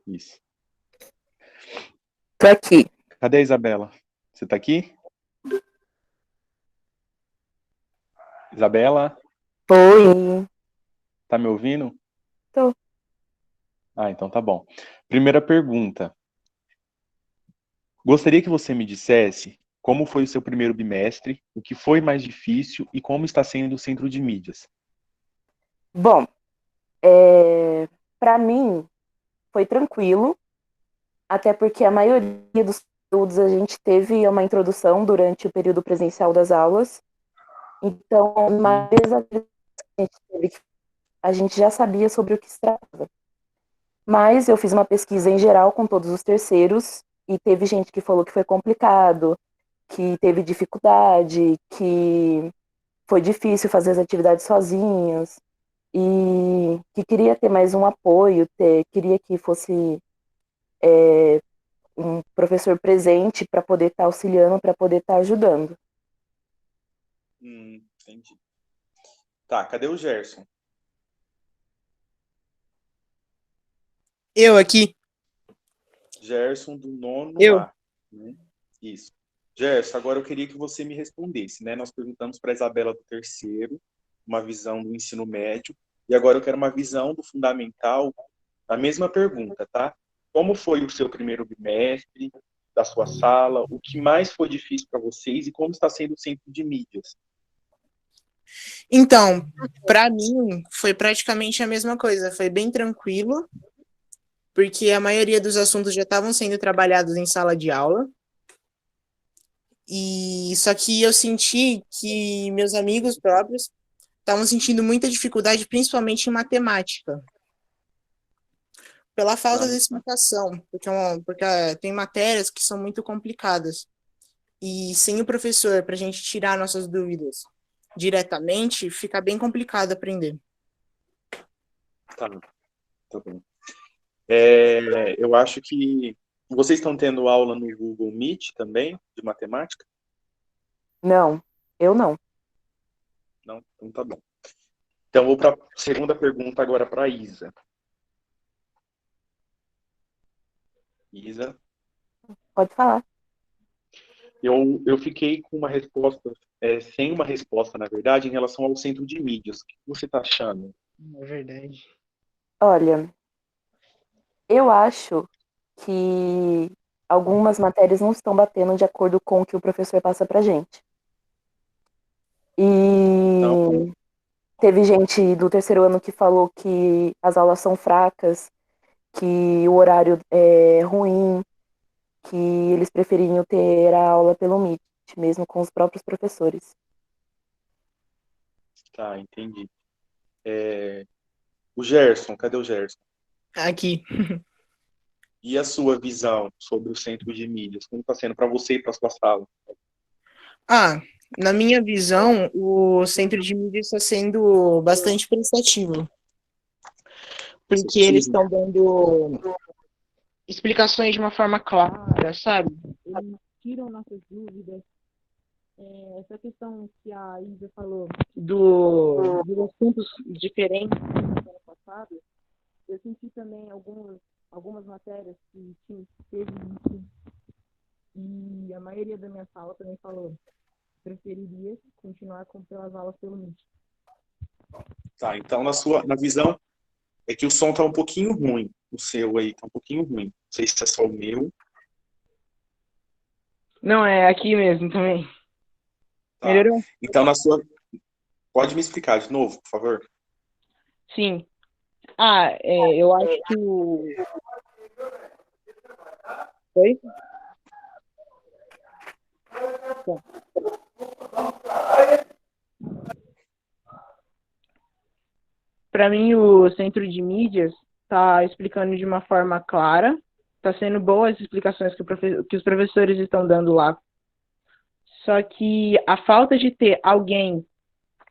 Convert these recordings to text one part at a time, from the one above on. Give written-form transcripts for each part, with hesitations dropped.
Isso. Tô aqui. Cadê a Isabela? Você tá aqui? Isabela, Oi. tá me ouvindo? Tô. Ah, então tá bom. Primeira pergunta. Gostaria que você me dissesse como foi o seu primeiro bimestre, o que foi mais difícil e como está sendo o centro de mídias. Bom, para mim foi tranquilo, até porque a maioria dos conteúdos a gente teve uma introdução durante o período presencial das aulas. Então, Hum. mais a gente teve a gente já sabia sobre o que se tratava. Mas eu fiz uma pesquisa em geral com todos os terceiros e teve gente que falou que foi complicado, que teve dificuldade, que foi difícil fazer as atividades sozinhos e que queria ter mais um apoio, queria que fosse um professor presente para poder estar auxiliando, para poder estar ajudando. Entendi. Tá, cadê o Gerson? Eu aqui. Gerson do nono Eu. A. Né? Isso. Gerson, agora eu queria que você me respondesse, né? Nós perguntamos para a Isabela do terceiro, uma visão do ensino médio, e agora eu quero uma visão do fundamental, a mesma pergunta, tá? Como foi o seu primeiro bimestre, da sua sala, o que mais foi difícil para vocês e como está sendo o centro de mídias? Então, para mim, foi praticamente a mesma coisa. Foi bem tranquilo, porque a maioria dos assuntos já estavam sendo trabalhados em sala de aula. E só que eu senti que meus amigos próprios estavam sentindo muita dificuldade, principalmente em matemática, pela falta de explicação, porque tem matérias que são muito complicadas. E sem o professor, para a gente tirar nossas dúvidas diretamente, fica bem complicado aprender. Tá, tá bom. Eu acho que vocês estão tendo aula no Google Meet também, de matemática? Não, eu não. Não? Então tá bom. Então vou para a segunda pergunta agora para a Isa. Isa, Pode falar. eu fiquei com uma resposta, sem uma resposta, na verdade, em relação ao centro de mídias. O que você está achando? É verdade. Olha, eu acho que algumas matérias não estão batendo de acordo com o que o professor passa pra gente. Não? E teve gente do terceiro ano que falou que as aulas são fracas, que o horário é ruim, que eles preferiam ter a aula pelo Meet, mesmo com os próprios professores. Tá, entendi. O Gerson, cadê o Gerson? Aqui. E a sua visão sobre o centro de mídias? Como está sendo para você e para sua sala? Na minha visão, o centro de mídia está sendo bastante prestativo, porque eles Positivo? estão dando explicações de uma forma clara, sabe? Eles tiram nossas dúvidas. Essa questão que a Isa falou dos assuntos diferentes do ano passado, eu senti também algumas matérias que teve isso, e a maioria da minha sala também falou preferiria continuar pelas aulas pelo Meet. Tá, então na visão é que o som tá um pouquinho ruim, o seu aí tá um pouquinho ruim. Não sei se é só o meu. Não, é aqui mesmo também. Tá. Melhorou? Então pode me explicar de novo, por favor? Sim. Eu acho que o. Oi? Tá. Para mim, o centro de mídias está explicando de uma forma clara, está sendo boas as explicações que os professores estão dando lá. Só que a falta de ter alguém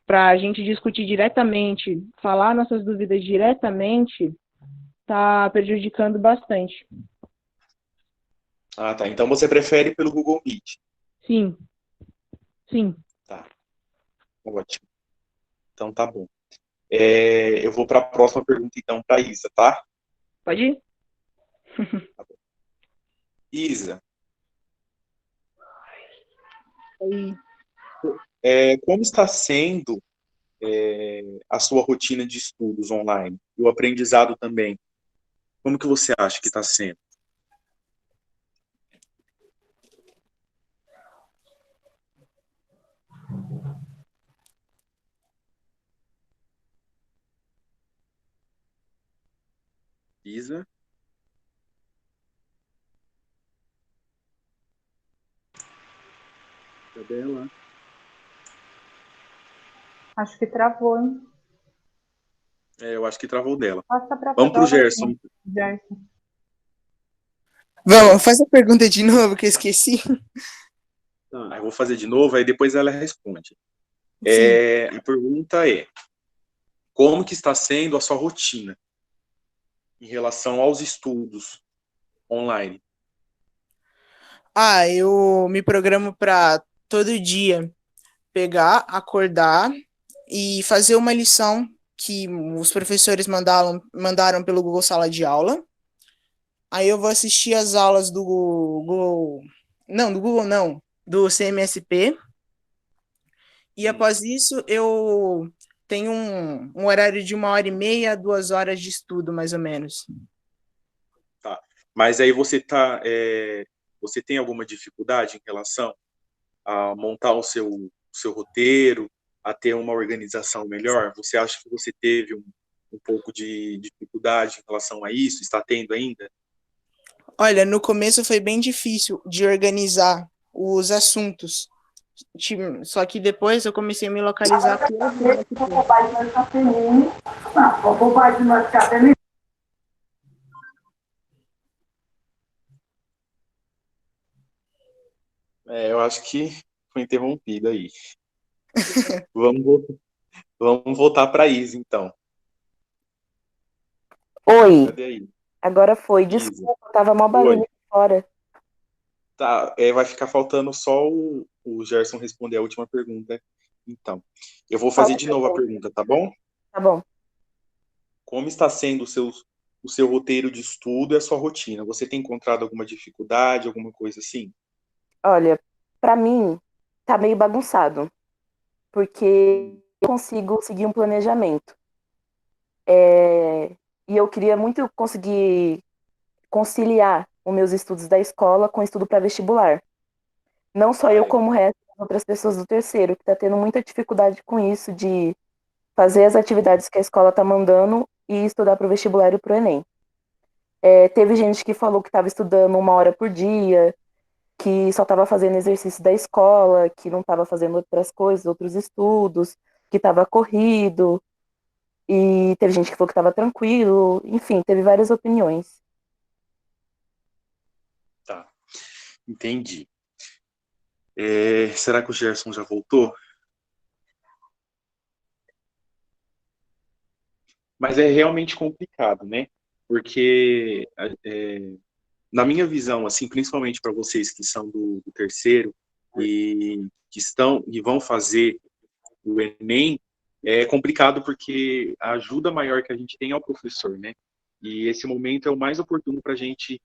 para a gente discutir diretamente, falar nossas dúvidas diretamente, está prejudicando bastante. Ah, tá. Então você prefere pelo Google Meet. Sim, sim. Tá, ótimo. Então tá bom. Eu vou para a próxima pergunta então para Isa, tá? Pode ir? Isa, Aí, como está sendo a sua rotina de estudos online e o aprendizado também? Como que você acha que está sendo? Isa? Isabela? Acho que travou, hein? Eu acho que travou dela. Passa para Vamos para o prova, Gerson. Gerson. Vamos, faz a pergunta de novo que eu esqueci. Eu vou fazer de novo, aí depois ela responde. Sim. A pergunta é: como que está sendo a sua rotina em relação aos estudos online? Eu me programo para todo dia pegar, acordar e fazer uma lição que os professores mandaram pelo Google Sala de Aula. Aí eu vou assistir as aulas do Google. Não, do Google não, do CMSP. E após isso, eu tenho um horário de 1h30, 2 horas de estudo, mais ou menos. Tá. Mas aí você tem alguma dificuldade em relação a montar o seu roteiro, a ter uma organização melhor? Você acha que você teve um pouco de dificuldade em relação a isso? Está tendo ainda? Olha, no começo foi bem difícil de organizar os assuntos. Só que depois eu comecei a me localizar pelo CMSP. Eu acho que foi interrompido aí. Vamos, vo- vamos voltar para a Isa, então. Oi, Cadê aí? agora foi. Isa. Desculpa, tava mó barulho Oi. aqui fora. Tá, vai ficar faltando só o Gerson responder a última pergunta. Então, eu vou fazer Fala de pra novo a gente. pergunta, tá bom? Tá bom. Como está sendo o seu roteiro de estudo e a sua rotina? Você tem encontrado alguma dificuldade, alguma coisa assim? Olha, pra mim tá meio bagunçado, porque eu consigo seguir um planejamento. É, E eu queria muito conseguir conciliar os meus estudos da escola com estudo para vestibular. Não só Ah, eu, é. como o resto das outras pessoas do terceiro, que está tendo muita dificuldade com isso, de fazer as atividades que a escola está mandando e estudar para o vestibular e para o Enem. Teve gente que falou que estava estudando 1 hora por dia, que só estava fazendo exercício da escola, que não estava fazendo outras coisas, outros estudos, que estava corrido, e teve gente que falou que estava tranquilo, enfim, teve várias opiniões. Tá, entendi. Será que o Gerson já voltou? Mas é realmente complicado, né? Porque, na minha visão, assim, principalmente para vocês que são do terceiro e que estão e vão fazer o Enem, é complicado porque a ajuda maior que a gente tem é o professor, né? E esse momento é o mais oportuno para a gente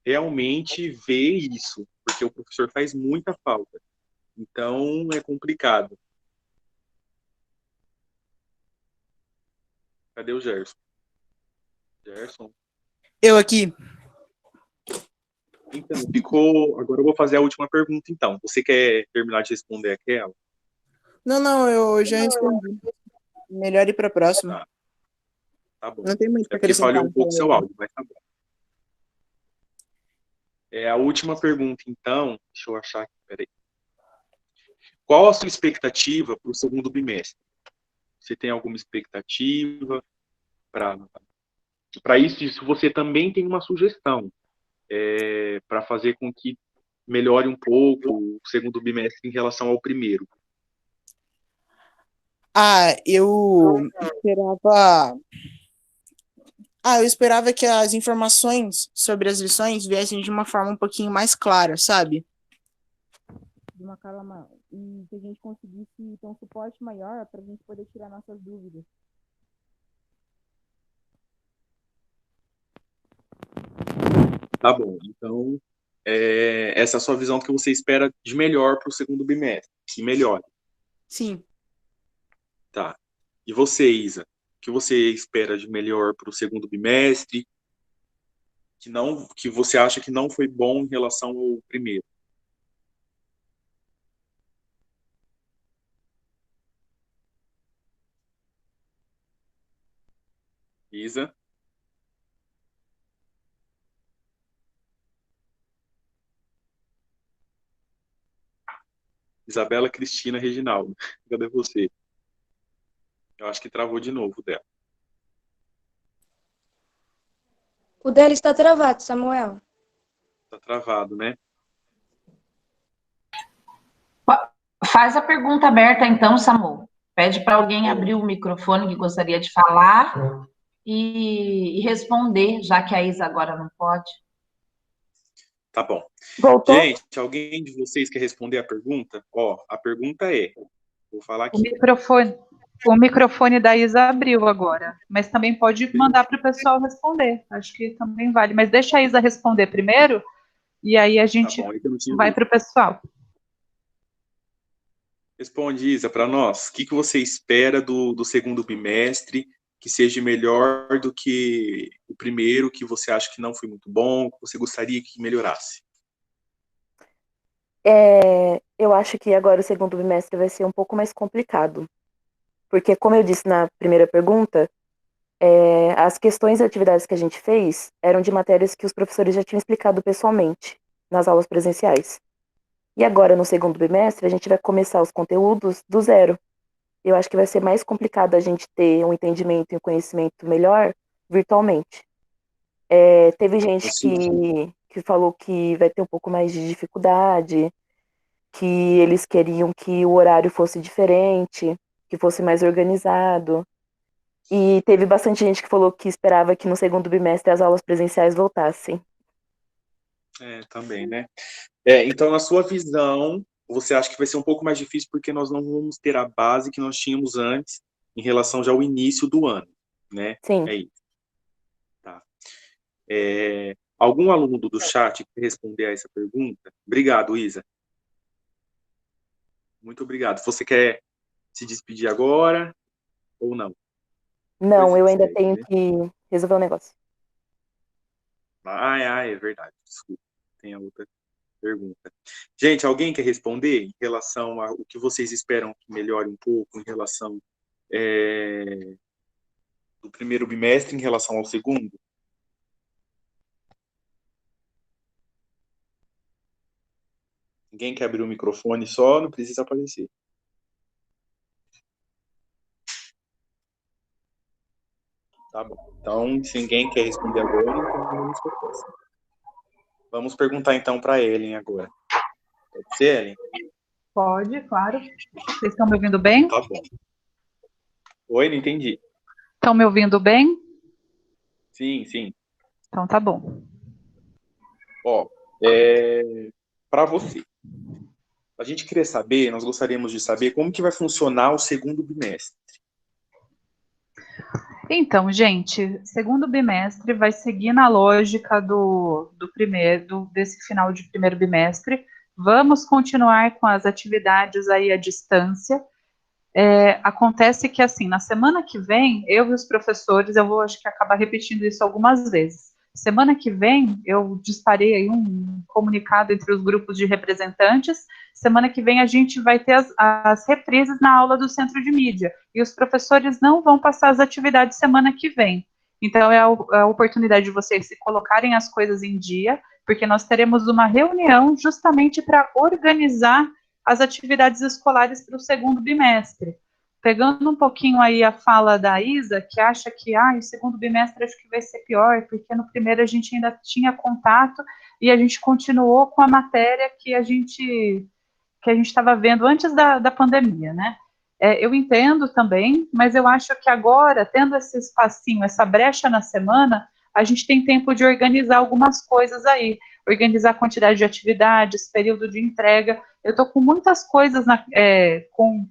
realmente ver isso, porque o professor faz muita falta. Então, é complicado. Cadê o Gerson? Gerson? Eu aqui. Então, ficou. Agora eu vou fazer a última pergunta, então. Você quer terminar de responder aquela? Não, não, eu já respondi. Melhor ir para a próxima. Tá, tá bom. Não tem muito É para porque acrescentar falhou um pouco naquela seu outra. áudio, mas tá bom. A última pergunta, então. Deixa eu achar aqui, peraí. Qual a sua expectativa para o segundo bimestre? Você tem alguma expectativa para isso? E se você também tem uma sugestão para fazer com que melhore um pouco o segundo bimestre em relação ao primeiro? Eu esperava que as informações sobre as lições viessem de uma forma um pouquinho mais clara, sabe? De uma calma e que a gente conseguisse ter um suporte maior para a gente poder tirar nossas dúvidas. Tá bom. Então, essa é a sua visão que você espera de melhor para o segundo bimestre, que melhore. Sim. Tá. E você, Isa? O que você espera de melhor para o segundo bimestre? Que você acha que não foi bom em relação ao primeiro? Isa? Isabela Cristina Reginaldo. Cadê você? Eu acho que travou de novo dela. O dele está travado, Samuel. Tá travado, né? Faz a pergunta aberta, então, Samu. Pede para alguém abrir o microfone que gostaria de falar e responder, já que a Isa agora não pode. Tá bom. Voltou? Gente, alguém de vocês quer responder a pergunta? Ó, a pergunta é, vou falar aqui. O microfone da Isa abriu agora, mas também pode mandar para o pessoal responder. Acho que também vale. Mas deixa a Isa responder primeiro, e aí a gente Tá bom, é que eu não tinha vai visto. para o pessoal. Responde, Isa, para nós. O que você espera do segundo bimestre que seja melhor do que o primeiro, que você acha que não foi muito bom, que você gostaria que melhorasse? Eu acho que agora o segundo bimestre vai ser um pouco mais complicado. Porque, como eu disse na primeira pergunta, as questões e atividades que a gente fez eram de matérias que os professores já tinham explicado pessoalmente nas aulas presenciais. E agora, no segundo bimestre, a gente vai começar os conteúdos do zero. Eu acho que vai ser mais complicado a gente ter um entendimento e um conhecimento melhor virtualmente. Teve gente que falou que vai ter um pouco mais de dificuldade, que eles queriam que o horário fosse diferente, que fosse mais organizado. E teve bastante gente que falou que esperava que no segundo bimestre as aulas presenciais voltassem. Também, né? Então, na sua visão, você acha que vai ser um pouco mais difícil porque nós não vamos ter a base que nós tínhamos antes em relação já ao início do ano, né? Sim. É isso. Tá. Algum aluno do chat quer responder a essa pergunta? Obrigado, Isa. Muito obrigado. Você quer se despedir agora ou não? Não, eu ainda Segue, tenho né? que resolver um negócio. É verdade. Desculpa. Tem a outra pergunta. Gente, alguém quer responder em relação ao que vocês esperam que melhore um pouco em relação do primeiro bimestre em relação ao segundo? Ninguém quer abrir o microfone só, não precisa aparecer. Tá bom. Então, se ninguém quer responder agora, então vamos para a próxima. Vamos perguntar então para a Ellen agora. Pode ser, Ellen? Pode, claro. Vocês estão me ouvindo bem? Tá bom. Oi, não entendi. Estão me ouvindo bem? Sim, sim. Então tá bom. Ó, para você. A gente queria saber, nós gostaríamos de saber como que vai funcionar o segundo bimestre. Então, gente, segundo bimestre vai seguir na lógica desse final de primeiro bimestre. Vamos continuar com as atividades aí à distância. Acontece que, assim, na semana que vem, eu e os professores, eu vou, acho que, acabar repetindo isso algumas vezes. Semana que vem, eu disparei aí um comunicado entre os grupos de representantes. Semana que vem, a gente vai ter as reprises na aula do Centro de Mídia. E os professores não vão passar as atividades semana que vem. Então, é a oportunidade de vocês se colocarem as coisas em dia, porque nós teremos uma reunião justamente para organizar as atividades escolares para o segundo bimestre. Pegando um pouquinho aí a fala da Isa, que acha que o segundo bimestre acho que vai ser pior, porque no primeiro a gente ainda tinha contato e a gente continuou com a matéria que a gente estava vendo antes da pandemia, né? Eu entendo também, mas eu acho que agora, tendo esse espacinho, essa brecha na semana, a gente tem tempo de organizar algumas coisas aí, organizar a quantidade de atividades, período de entrega. Eu estou com muitas coisas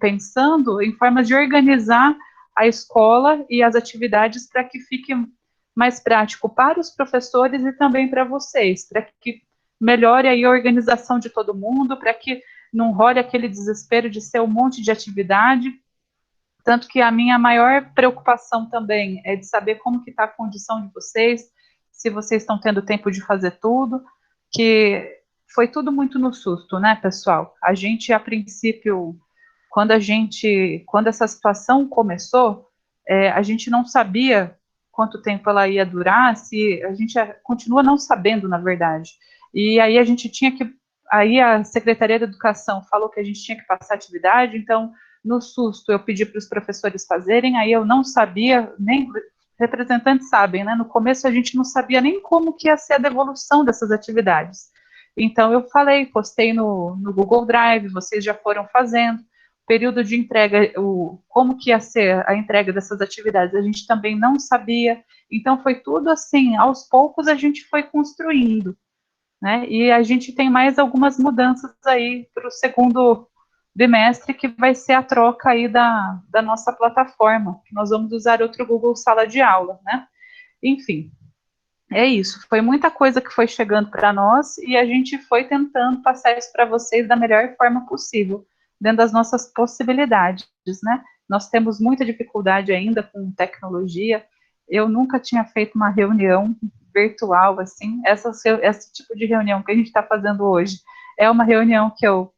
pensando em formas de organizar a escola e as atividades para que fique mais prático para os professores e também para vocês, para que melhore aí a organização de todo mundo, para que não role aquele desespero de ser um monte de atividade. Tanto que a minha maior preocupação também é de saber como que está a condição de vocês, se vocês estão tendo tempo de fazer tudo, que foi tudo muito no susto, né, pessoal? A gente, a princípio, quando essa situação começou, a gente não sabia quanto tempo ela ia durar, se a gente continua não sabendo, na verdade. E aí a gente tinha que, aí a Secretaria da Educação falou que a gente tinha que passar atividade, então, no susto, eu pedi para os professores fazerem, aí eu não sabia, nem representantes sabem, né? No começo a gente não sabia nem como que ia ser a devolução dessas atividades. Então eu falei, postei no Google Drive, vocês já foram fazendo. Período de entrega, como que ia ser a entrega dessas atividades, a gente também não sabia. Então foi tudo assim, aos poucos a gente foi construindo, né? E a gente tem mais algumas mudanças aí para o segundo bimestre, que vai ser a troca aí da nossa plataforma, que nós vamos usar outro Google Sala de Aula, né? Enfim, é isso. Foi muita coisa que foi chegando para nós e a gente foi tentando passar isso para vocês da melhor forma possível, dentro das nossas possibilidades, né? Nós temos muita dificuldade ainda com tecnologia. Eu nunca tinha feito uma reunião virtual assim. Esse tipo de reunião que a gente está fazendo hoje é uma reunião que eu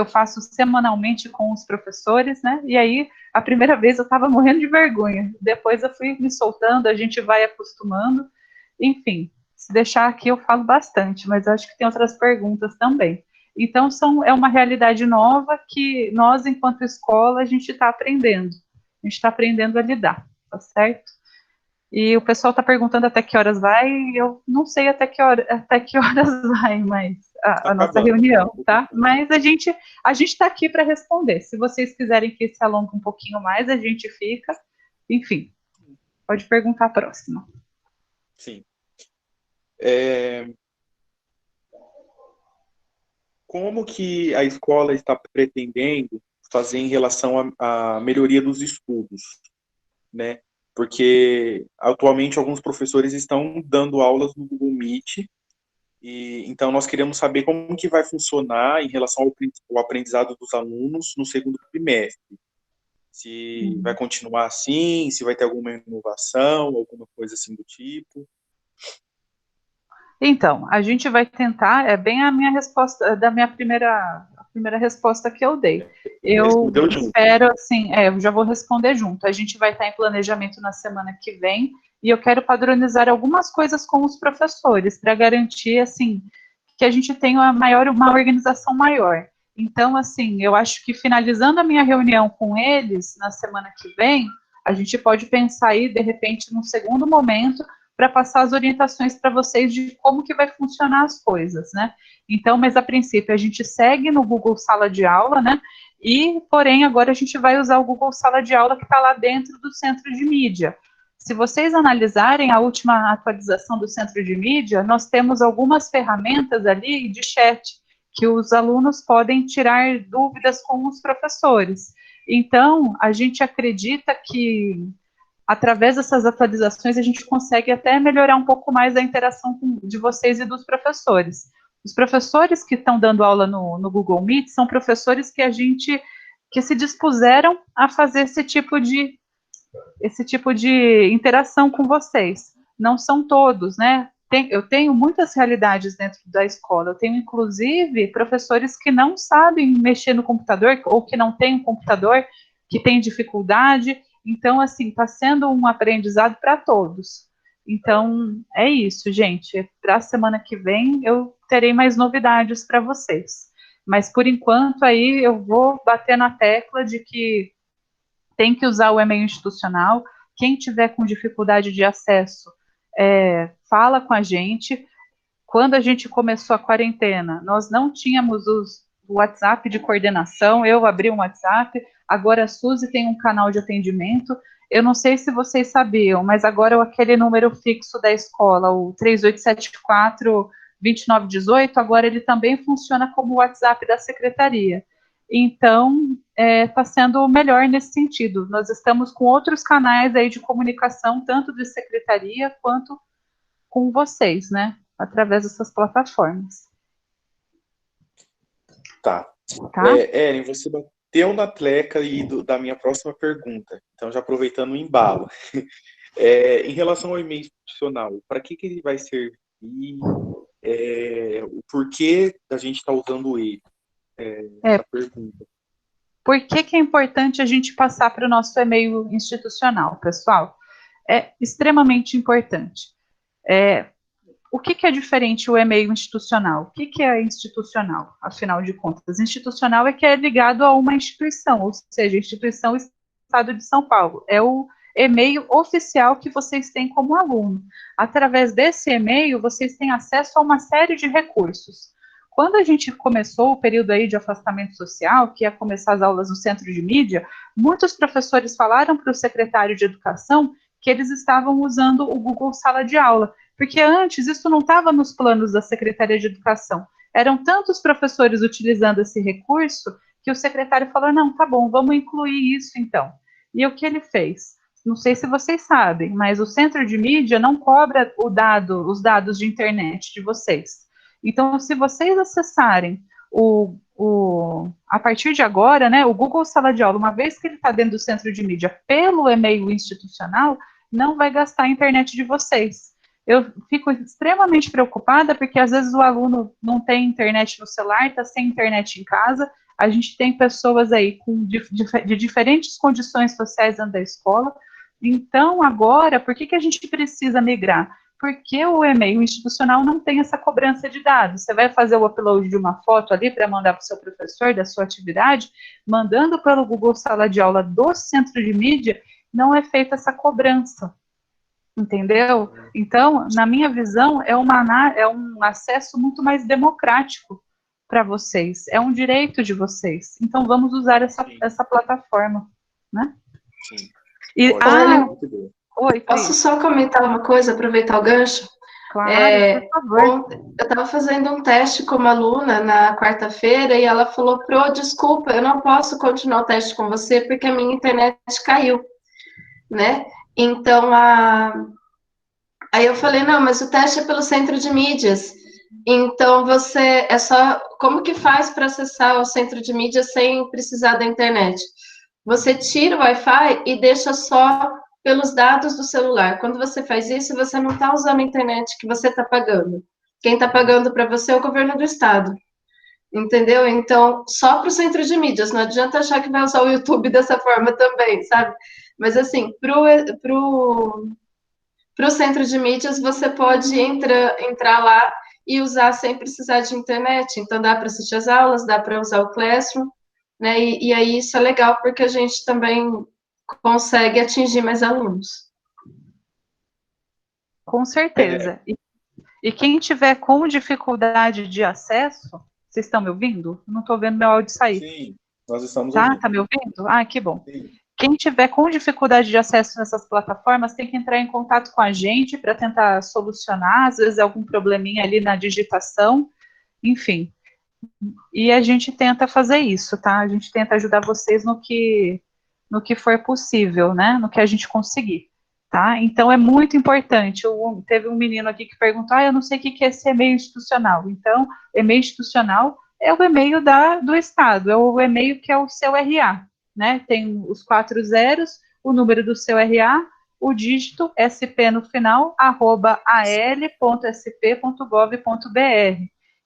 faço semanalmente com os professores, né? E aí, a primeira vez eu estava morrendo de vergonha. Depois eu fui me soltando, a gente vai acostumando. Enfim, se deixar aqui eu falo bastante, mas eu acho que tem outras perguntas também. Então, é uma realidade nova que nós, enquanto escola, a gente está aprendendo. A gente está aprendendo a lidar, tá certo? E o pessoal está perguntando até que horas vai, e eu não sei até que horas vai, mas a nossa reunião, tá? Mas a gente está aqui para responder. Se vocês quiserem que se alongue um pouquinho mais, a gente fica. Enfim, pode perguntar a próxima. Sim. Como que a escola está pretendendo fazer em relação à melhoria dos estudos, né? Porque atualmente alguns professores estão dando aulas no Google Meet, e então nós queremos saber como que vai funcionar em relação ao aprendizado dos alunos no segundo trimestre. Se vai continuar assim, se vai ter alguma inovação, alguma coisa assim do tipo. Então, a gente vai tentar, é bem a minha resposta, da minha primeira resposta que eu dei. Eu espero, assim, eu já vou responder junto. A gente vai estar em planejamento na semana que vem, e eu quero padronizar algumas coisas com os professores, para garantir, assim, que a gente tenha uma organização maior. Então, assim, eu acho que finalizando a minha reunião com eles, na semana que vem, a gente pode pensar aí, de repente, num segundo momento, para passar as orientações para vocês de como que vai funcionar as coisas, né? Então, mas a princípio a gente segue no Google Sala de Aula, né? E, porém, agora a gente vai usar o Google Sala de Aula que está lá dentro do Centro de Mídia. Se vocês analisarem a última atualização do Centro de Mídia, nós temos algumas ferramentas ali de chat, que os alunos podem tirar dúvidas com os professores. Então, a gente acredita que através dessas atualizações, a gente consegue até melhorar um pouco mais a interação de vocês e dos professores. Os professores que estão dando aula no Google Meet são professores que se dispuseram a fazer esse tipo de interação com vocês. Não são todos, né? Eu tenho muitas realidades dentro da escola. Eu tenho, inclusive, professores que não sabem mexer no computador ou que não têm um computador, que têm dificuldade. Então, assim, está sendo um aprendizado para todos. Então, é isso, gente. Para a semana que vem, eu terei mais novidades para vocês. Mas, por enquanto, aí eu vou bater na tecla de que tem que usar o e-mail institucional. Quem tiver com dificuldade de acesso, fala com a gente. Quando a gente começou a quarentena, nós não tínhamos o WhatsApp de coordenação, eu abri um WhatsApp, agora a Suzy tem um canal de atendimento. Eu não sei se vocês sabiam, mas agora aquele número fixo da escola, o 3874-2918, agora ele também funciona como o WhatsApp da secretaria. Então, está sendo melhor nesse sentido. Nós estamos com outros canais aí de comunicação, tanto de secretaria quanto com vocês, né? Através dessas plataformas. Tá. Tá? Eren, você bateu na tecla aí da minha próxima pergunta. Então, já aproveitando o embalo. Em relação ao e-mail institucional, para que ele vai servir? O porquê da gente estar usando ele? Essa pergunta. Por que é importante a gente passar para o nosso e-mail institucional, pessoal? É extremamente importante. O que é diferente o e-mail institucional? O que é institucional, afinal de contas? Institucional é que é ligado a uma instituição, ou seja, instituição Estado de São Paulo. É o e-mail oficial que vocês têm como aluno. Através desse e-mail, vocês têm acesso a uma série de recursos. Quando a gente começou o período aí de afastamento social, que ia começar as aulas no centro de mídia, muitos professores falaram para o secretário de educação que eles estavam usando o Google Sala de Aula, porque antes isso não estava nos planos da Secretaria de Educação. Eram tantos professores utilizando esse recurso que o secretário falou, não, tá bom, vamos incluir isso então. E o que ele fez? Não sei se vocês sabem, mas o centro de mídia não cobra os dados de internet de vocês. Então, se vocês acessarem a partir de agora, né, o Google Sala de Aula, uma vez que ele está dentro do centro de mídia pelo e-mail institucional, não vai gastar a internet de vocês. Eu fico extremamente preocupada, porque às vezes o aluno não tem internet no celular, está sem internet em casa, a gente tem pessoas aí de diferentes condições sociais dentro da escola. Então, agora, por que a gente precisa migrar? Porque o e-mail institucional não tem essa cobrança de dados. Você vai fazer o upload de uma foto ali para mandar para o seu professor da sua atividade, mandando pelo Google Sala de Aula do centro de mídia, não é feita essa cobrança. Entendeu? Então, na minha visão, é um acesso muito mais democrático para vocês. É um direito de vocês. Então, vamos usar essa plataforma, né? Sim. Oi, Cris. Posso só comentar uma coisa, aproveitar o gancho? Claro, por favor. Eu estava fazendo um teste com uma aluna na quarta-feira e ela falou, desculpa, eu não posso continuar o teste com você porque a minha internet caiu, né? Então, aí eu falei, não, mas o teste é pelo centro de mídias. Então, como que faz para acessar o centro de mídias sem precisar da internet? Você tira o Wi-Fi e deixa só pelos dados do celular. Quando você faz isso, você não está usando a internet que você está pagando. Quem está pagando para você é o governo do estado. Entendeu? Então, só para o centro de mídias. Não adianta achar que vai usar o YouTube dessa forma também, sabe? Mas, assim, pro centro de mídias, você pode entrar lá e usar sem precisar de internet. Então, dá para assistir as aulas, dá para usar o Classroom, né? E aí isso é legal, porque a gente também consegue atingir mais alunos. Com certeza. E quem tiver com dificuldade de acesso, vocês estão me ouvindo? Não estou vendo meu áudio sair. Sim, nós estamos ouvindo. Tá me ouvindo? Ah, que bom. Sim. Quem tiver com dificuldade de acesso nessas plataformas tem que entrar em contato com a gente para tentar solucionar, às vezes algum probleminha ali na digitação, enfim. E a gente tenta fazer isso, tá? A gente tenta ajudar vocês no que for possível, né? No que a gente conseguir, tá? Então é muito importante. Teve um menino aqui que perguntou, eu não sei o que é esse e-mail institucional. Então, e-mail institucional é o e-mail do Estado, é o e-mail que é o seu RA. Né, tem os 4 zeros, o número do seu RA, o dígito SP no final, @al.sp.gov.br.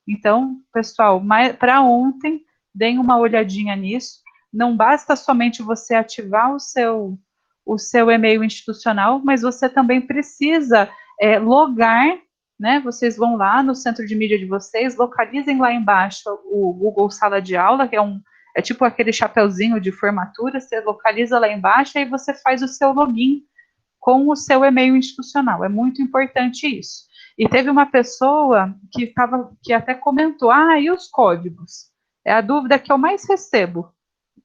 Então, pessoal, para ontem, deem uma olhadinha nisso. Não basta somente você ativar o seu e-mail institucional, mas você também precisa logar, né? Vocês vão lá no centro de mídia de vocês, localizem lá embaixo o Google Sala de Aula, que é tipo aquele chapeuzinho de formatura, você localiza lá embaixo e você faz o seu login com o seu e-mail institucional. É muito importante isso. E teve uma pessoa que até comentou, e os códigos? É a dúvida que eu mais recebo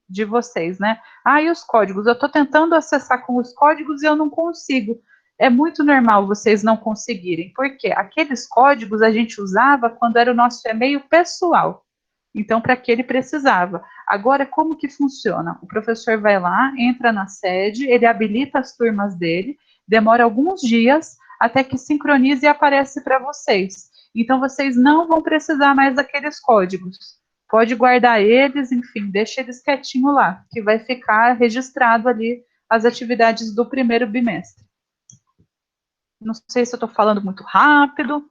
de vocês, né? E os códigos? Eu estou tentando acessar com os códigos e eu não consigo. É muito normal vocês não conseguirem, porque aqueles códigos a gente usava quando era o nosso e-mail pessoal. Então, para que ele precisava. Agora, como que funciona? O professor vai lá, entra na sede, ele habilita as turmas dele, demora alguns dias até que sincronize e aparece para vocês. Então, vocês não vão precisar mais daqueles códigos. Pode guardar eles, enfim, deixa eles quietinho lá, que vai ficar registrado ali as atividades do primeiro bimestre. Não sei se eu estou falando muito rápido.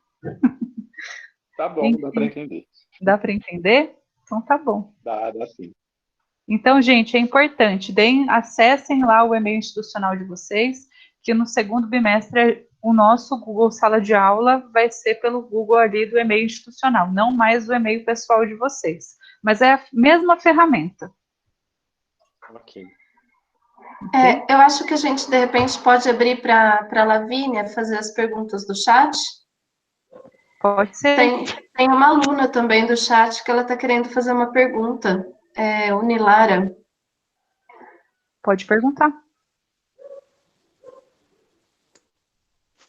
Tá bom, Enfim, dá para entender. dá para entender? Então tá bom. Dá sim. Então, gente, é importante, acessem lá o e-mail institucional de vocês, que no segundo bimestre o nosso Google Sala de Aula vai ser pelo Google ali do e-mail institucional, não mais o e-mail pessoal de vocês. Mas é a mesma ferramenta. Ok. Eu acho que a gente, de repente, pode abrir para a Lavínia fazer as perguntas do chat. Pode ser. Tem uma aluna também do chat que ela está querendo fazer uma pergunta. O Nilara. Pode perguntar.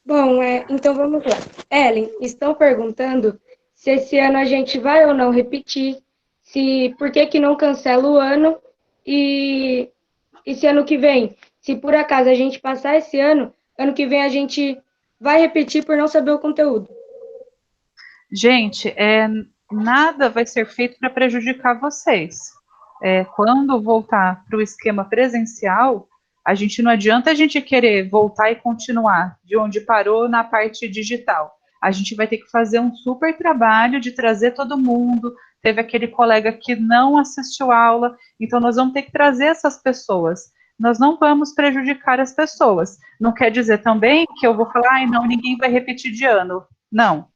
Bom, então vamos lá. Ellen, estão perguntando se esse ano a gente vai ou não repetir, por que não cancela o ano e se ano que vem, se por acaso a gente passar esse ano que vem a gente vai repetir por não saber o conteúdo. Gente, nada vai ser feito para prejudicar vocês. Quando voltar para o esquema presencial, não adianta a gente querer voltar e continuar de onde parou na parte digital. A gente vai ter que fazer um super trabalho de trazer todo mundo. Teve aquele colega que não assistiu aula, então nós vamos ter que trazer essas pessoas. Nós não vamos prejudicar as pessoas. Não quer dizer também que eu vou falar, não, ninguém vai repetir de ano. Não.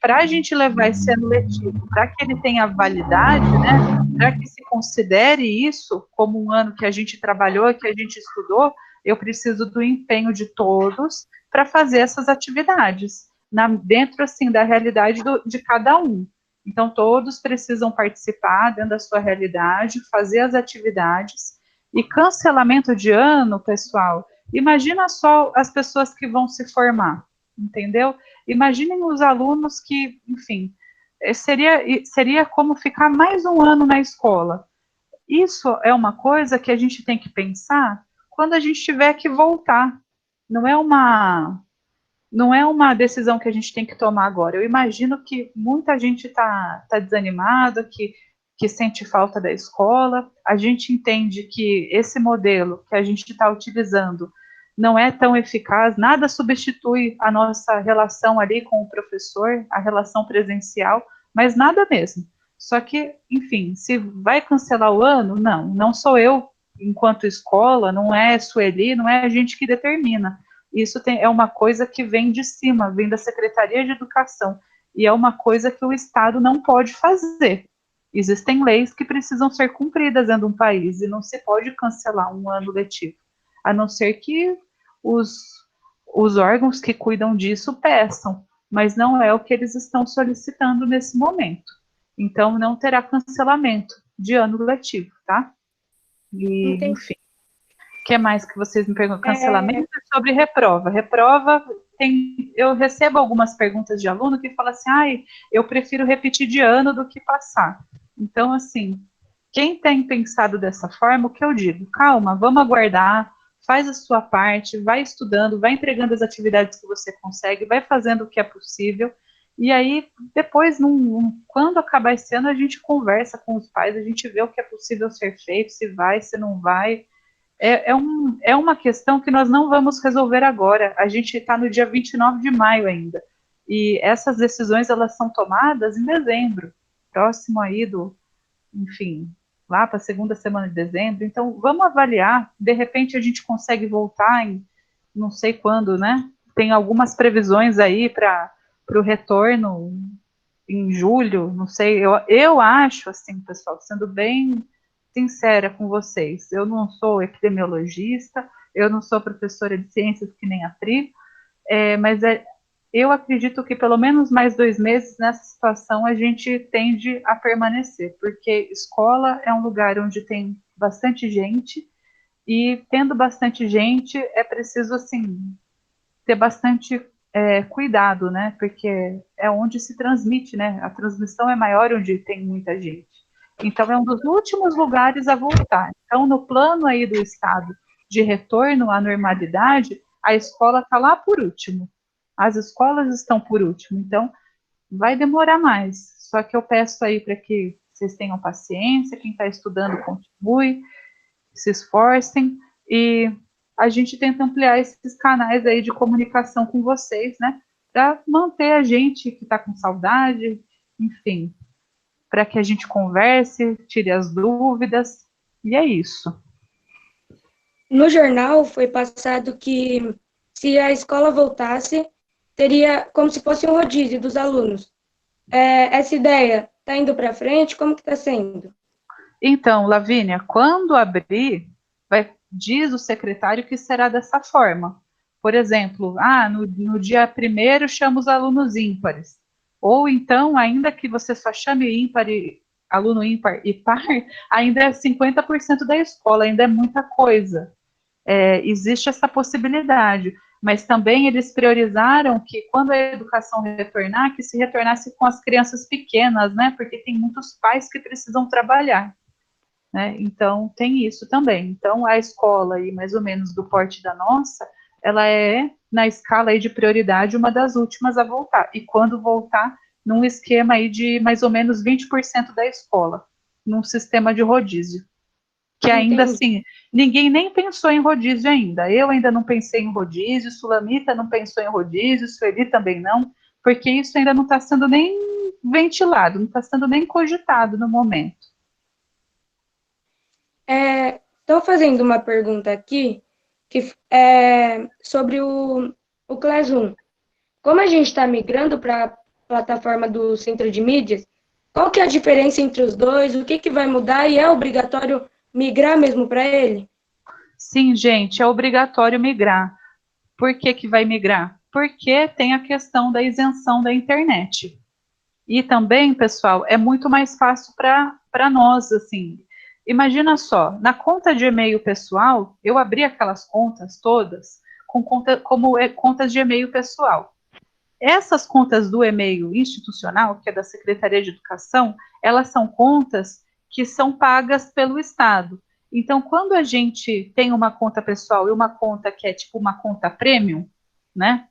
Para a gente levar esse ano letivo, para que ele tenha validade, né, para que se considere isso como um ano que a gente trabalhou, que a gente estudou, eu preciso do empenho de todos para fazer essas atividades, dentro, assim, da realidade de cada um. Então, todos precisam participar dentro da sua realidade, fazer as atividades. E cancelamento de ano, pessoal, imagina só as pessoas que vão se formar, entendeu? Imaginem os alunos que, enfim, seria como ficar mais um ano na escola. Isso é uma coisa que a gente tem que pensar quando a gente tiver que voltar. Não é uma decisão que a gente tem que tomar agora. Eu imagino que muita gente está desanimada, que sente falta da escola. A gente entende que esse modelo que a gente está utilizando não é tão eficaz, nada substitui a nossa relação ali com o professor, a relação presencial, mas nada mesmo. Só que, enfim, se vai cancelar o ano, não sou eu, enquanto escola, não é Sueli, não é a gente que determina. Isso é uma coisa que vem de cima, vem da Secretaria de Educação, e é uma coisa que o Estado não pode fazer. Existem leis que precisam ser cumpridas dentro de um país, e não se pode cancelar um ano letivo, a não ser que os órgãos que cuidam disso peçam, mas não é o que eles estão solicitando nesse momento. Então, não terá cancelamento de ano letivo, tá? E, enfim. O que mais que vocês me perguntam? Cancelamento sobre reprova. Reprova, eu recebo algumas perguntas de aluno que falam assim, eu prefiro repetir de ano do que passar. Então, assim, quem tem pensado dessa forma, o que eu digo? Calma, vamos aguardar, faz a sua parte, vai estudando, vai entregando as atividades que você consegue, vai fazendo o que é possível, e aí, depois, quando acabar esse ano, a gente conversa com os pais, a gente vê o que é possível ser feito, se vai, se não vai. É uma questão que nós não vamos resolver agora. A gente está no dia 29 de maio ainda. E essas decisões, elas são tomadas em dezembro, próximo aí enfim, lá para a segunda semana de dezembro. Então, vamos avaliar. De repente, a gente consegue voltar em não sei quando, né? Tem algumas previsões aí para o retorno em julho, não sei. Eu acho, assim, pessoal, sendo bem sincera com vocês, eu não sou epidemiologista, eu não sou professora de ciências que nem a Pri, mas eu acredito que pelo menos mais 2 meses nessa situação a gente tende a permanecer, porque escola é um lugar onde tem bastante gente, e tendo bastante gente é preciso, assim, ter bastante cuidado, né? Porque é onde se transmite, né? A transmissão é maior onde tem muita gente. Então, é um dos últimos lugares a voltar. Então, no plano aí do Estado de retorno à normalidade, a escola está lá por último. As escolas estão por último. Então, vai demorar mais. Só que eu peço aí para que vocês tenham paciência, quem está estudando continue, se esforcem, e a gente tenta ampliar esses canais aí de comunicação com vocês, né? Para manter a gente que está com saudade, enfim, para que a gente converse, tire as dúvidas, e é isso. No jornal foi passado que se a escola voltasse, teria como se fosse um rodízio dos alunos. Essa ideia está indo para frente? Como que está sendo? Então, Lavínia, quando abrir, diz o secretário que será dessa forma. Por exemplo, no dia 1º chama os alunos ímpares. Ou então, ainda que você só chame ímpar, aluno ímpar e par, ainda é 50% da escola, ainda é muita coisa. Existe essa possibilidade, mas também eles priorizaram que quando a educação retornar, que se retornasse com as crianças pequenas, né, porque tem muitos pais que precisam trabalhar, né, então tem isso também. Então a escola, aí, mais ou menos do porte da nossa, ela é, na escala aí de prioridade, uma das últimas a voltar, e quando voltar, num esquema aí de mais ou menos 20% da escola, num sistema de rodízio. Que ainda assim, ninguém nem pensou em rodízio ainda. Eu ainda não pensei em rodízio, Sulamita não pensou em rodízio, Sueli também não, porque isso ainda não está sendo nem ventilado, não está sendo nem cogitado no momento. Estou fazendo uma pergunta aqui que é sobre o Classroom. Como a gente está migrando para a plataforma do Centro de Mídias, qual que é a diferença entre os dois? O que vai mudar e é obrigatório migrar mesmo para ele? Sim, gente, é obrigatório migrar. Por que vai migrar? Porque tem a questão da isenção da internet. E também, pessoal, é muito mais fácil para nós, assim. Imagina só, na conta de e-mail pessoal, eu abri aquelas contas todas como contas de e-mail pessoal. Essas contas do e-mail institucional, que é da Secretaria de Educação, elas são contas que são pagas pelo Estado. Então, quando a gente tem uma conta pessoal e uma conta que é tipo uma conta premium, né?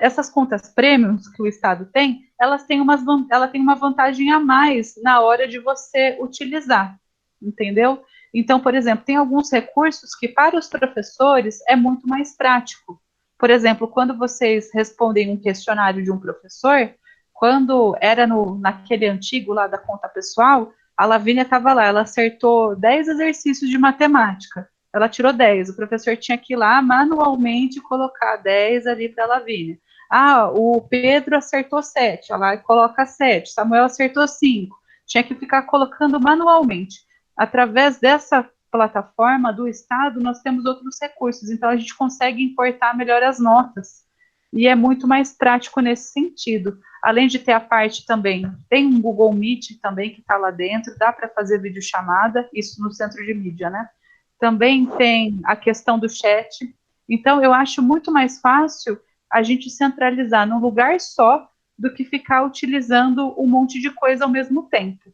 Essas contas premiums que o Estado tem, ela tem uma vantagem a mais na hora de você utilizar, entendeu? Então, por exemplo, tem alguns recursos que para os professores é muito mais prático. Por exemplo, quando vocês respondem um questionário de um professor, quando era naquele antigo lá da conta pessoal, a Lavínia estava lá, ela acertou 10 exercícios de matemática. Ela tirou 10, o professor tinha que ir lá manualmente colocar 10 ali para a Lavínia. O Pedro acertou 7, ela coloca 7, Samuel acertou 5. Tinha que ficar colocando manualmente. Através dessa plataforma do Estado, nós temos outros recursos, então a gente consegue importar melhor as notas. E é muito mais prático nesse sentido. Além de ter a parte também, tem um Google Meet também que está lá dentro, dá para fazer videochamada, isso no centro de mídia, né? Também tem a questão do chat. Então, eu acho muito mais fácil a gente centralizar num lugar só do que ficar utilizando um monte de coisa ao mesmo tempo.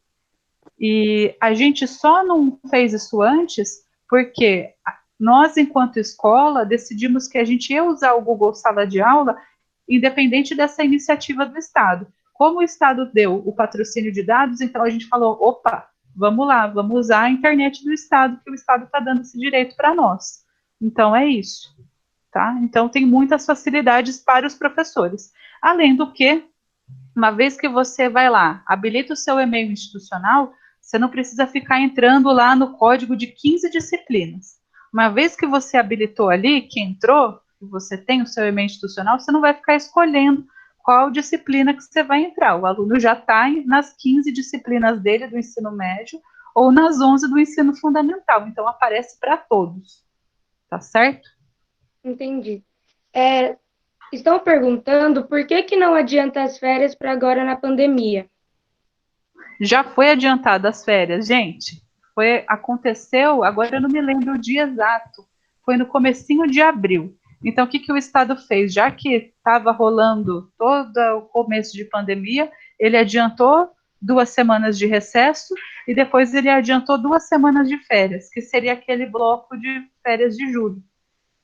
E a gente só não fez isso antes porque nós, enquanto escola, decidimos que a gente ia usar o Google Sala de Aula independente dessa iniciativa do Estado. Como o Estado deu o patrocínio de dados, então a gente falou, opa, vamos lá, vamos usar a internet do Estado, que o Estado está dando esse direito para nós. Então, é isso. Tá? Então, tem muitas facilidades para os professores. Além do que, uma vez que você vai lá, habilita o seu e-mail institucional, você não precisa ficar entrando lá no código de 15 disciplinas. Uma vez que você habilitou ali, que entrou, que você tem o seu e-mail institucional, você não vai ficar escolhendo qual disciplina que você vai entrar. O aluno já está nas 15 disciplinas dele do ensino médio ou nas 11 do ensino fundamental. Então, aparece para todos. Tá certo? Entendi. Estão perguntando por que não adianta as férias para agora na pandemia. Já foi adiantada as férias, gente. Aconteceu, agora eu não me lembro o dia exato. Foi no comecinho de abril. Então, o que o Estado fez? Já que estava rolando todo o começo de pandemia, ele adiantou 2 semanas de recesso e depois ele adiantou 2 semanas de férias, que seria aquele bloco de férias de julho.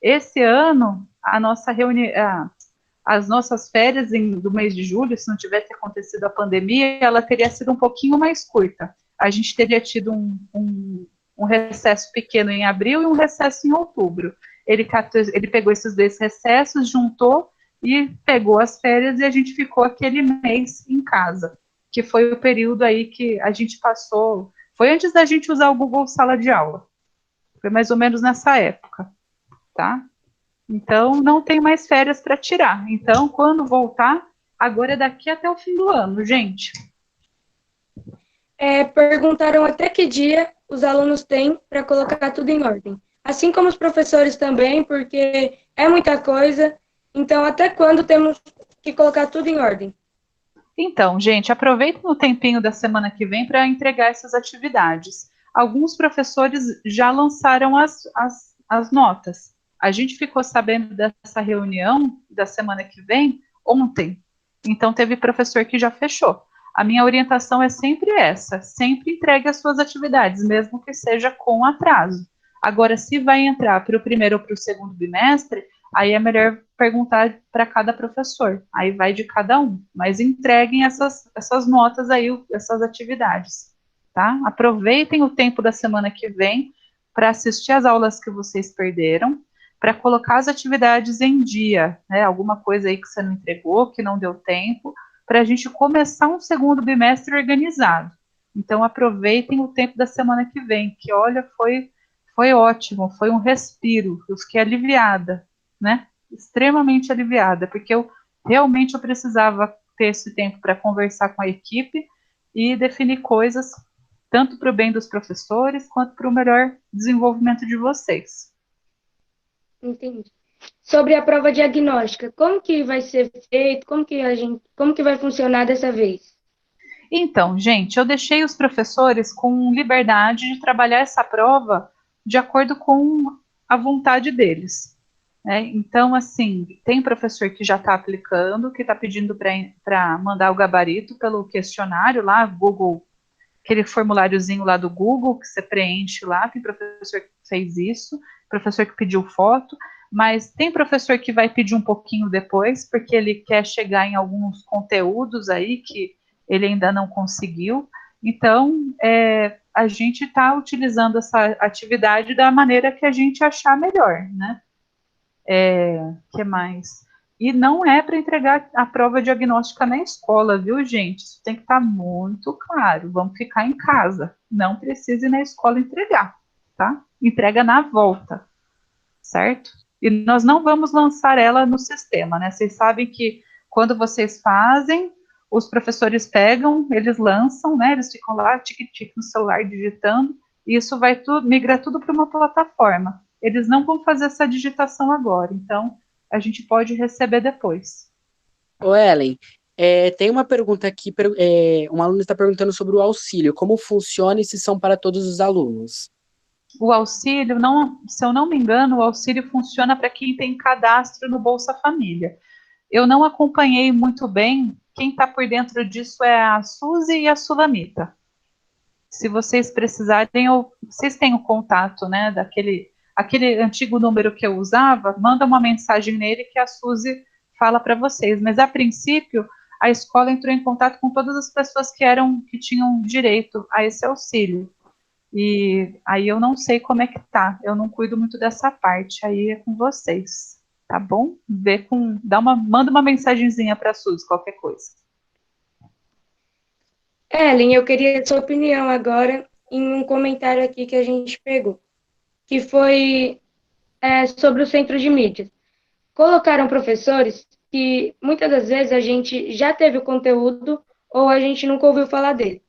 Esse ano, as nossas férias do mês de julho, se não tivesse acontecido a pandemia, ela teria sido um pouquinho mais curta. A gente teria tido um recesso pequeno em abril e um recesso em outubro. Ele pegou esses 2 recessos, juntou e pegou as férias e a gente ficou aquele mês em casa, que foi o período aí que a gente passou, foi antes da gente usar o Google Sala de Aula, foi mais ou menos nessa época, tá? Então, não tem mais férias para tirar. Então, quando voltar, agora é daqui até o fim do ano, gente. Perguntaram até que dia os alunos têm para colocar tudo em ordem. Assim como os professores também, porque é muita coisa. Então, até quando temos que colocar tudo em ordem? Então, gente, aproveitem o tempinho da semana que vem para entregar essas atividades. Alguns professores já lançaram as notas. A gente ficou sabendo dessa reunião da semana que vem ontem. Então, teve professor que já fechou. A minha orientação é sempre essa, sempre entregue as suas atividades, mesmo que seja com atraso. Agora, se vai entrar para o primeiro ou para o segundo bimestre, aí é melhor perguntar para cada professor, aí vai de cada um, mas entreguem essas notas aí, essas atividades, tá? Aproveitem o tempo da semana que vem para assistir as aulas que vocês perderam, para colocar as atividades em dia, né? Alguma coisa aí que você não entregou, que não deu tempo, para a gente começar um segundo bimestre organizado. Então, aproveitem o tempo da semana que vem, que, olha, foi ótimo, foi um respiro, eu fiquei aliviada, né? Extremamente aliviada, porque eu precisava ter esse tempo para conversar com a equipe e definir coisas, tanto para o bem dos professores, quanto para o melhor desenvolvimento de vocês. Entendi. Sobre a prova diagnóstica, como que vai ser feito? Como que vai funcionar dessa vez? Então, gente, eu deixei os professores com liberdade de trabalhar essa prova de acordo com a vontade deles, né? Então, assim, tem professor que já está aplicando, que está pedindo para mandar o gabarito pelo questionário lá, Google, aquele formuláriozinho lá do Google que você preenche lá, tem professor que fez isso, professor que pediu foto, mas tem professor que vai pedir um pouquinho depois, porque ele quer chegar em alguns conteúdos aí que ele ainda não conseguiu. Então, a gente está utilizando essa atividade da maneira que a gente achar melhor, né? Que mais? E não é para entregar a prova diagnóstica na escola, viu, gente? Isso tem que estar muito claro. Vamos ficar em casa. Não precisa ir na escola entregar, tá? Entrega na volta, certo? E nós não vamos lançar ela no sistema, né? Vocês sabem que quando vocês fazem, os professores pegam, eles lançam, né? Eles ficam lá, tique-tique no celular, digitando, e isso vai migra tudo para uma plataforma. Eles não vão fazer essa digitação agora, então a gente pode receber depois. Ô, Ellen, tem uma pergunta aqui, um aluno está perguntando sobre o auxílio, como funciona e se são para todos os alunos? O auxílio, se eu não me engano, o auxílio funciona para quem tem cadastro no Bolsa Família. Eu não acompanhei muito bem, quem está por dentro disso é a Suzy e a Sulamita. Se vocês precisarem, vocês têm o contato, né, aquele antigo número que eu usava, manda uma mensagem nele que a Suzy fala para vocês. Mas, a princípio, a escola entrou em contato com todas as pessoas que tinham direito a esse auxílio. E aí eu não sei como é que tá, eu não cuido muito dessa parte, aí é com vocês, tá bom? Manda uma mensagenzinha para a Suzy, qualquer coisa. Ellen, eu queria a sua opinião agora em um comentário aqui que a gente pegou, que foi sobre o centro de mídias. Colocaram professores que muitas das vezes a gente já teve o conteúdo ou a gente nunca ouviu falar dele.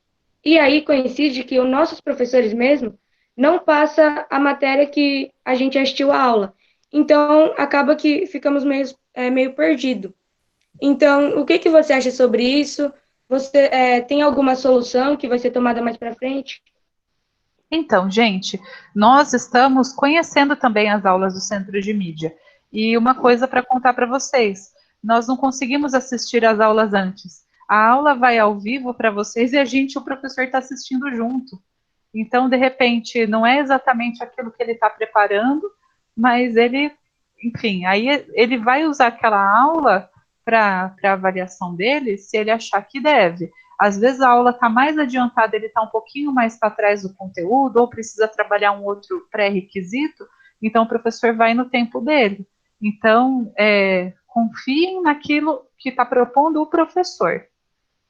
E aí coincide que os nossos professores mesmo não passam a matéria que a gente assistiu a aula. Então, acaba que ficamos meio perdidos. Então, o que você acha sobre isso? Você tem alguma solução que vai ser tomada mais para frente? Então, gente, nós estamos conhecendo também as aulas do Centro de Mídia. E uma coisa para contar para vocês, nós não conseguimos assistir às aulas antes. A aula vai ao vivo para vocês e o professor está assistindo junto. Então, de repente, não é exatamente aquilo que ele está preparando, mas ele, enfim, aí ele vai usar aquela aula para a avaliação dele, se ele achar que deve. Às vezes a aula está mais adiantada, ele está um pouquinho mais para trás do conteúdo, ou precisa trabalhar um outro pré-requisito, então o professor vai no tempo dele. Então, confiem naquilo que está propondo o professor,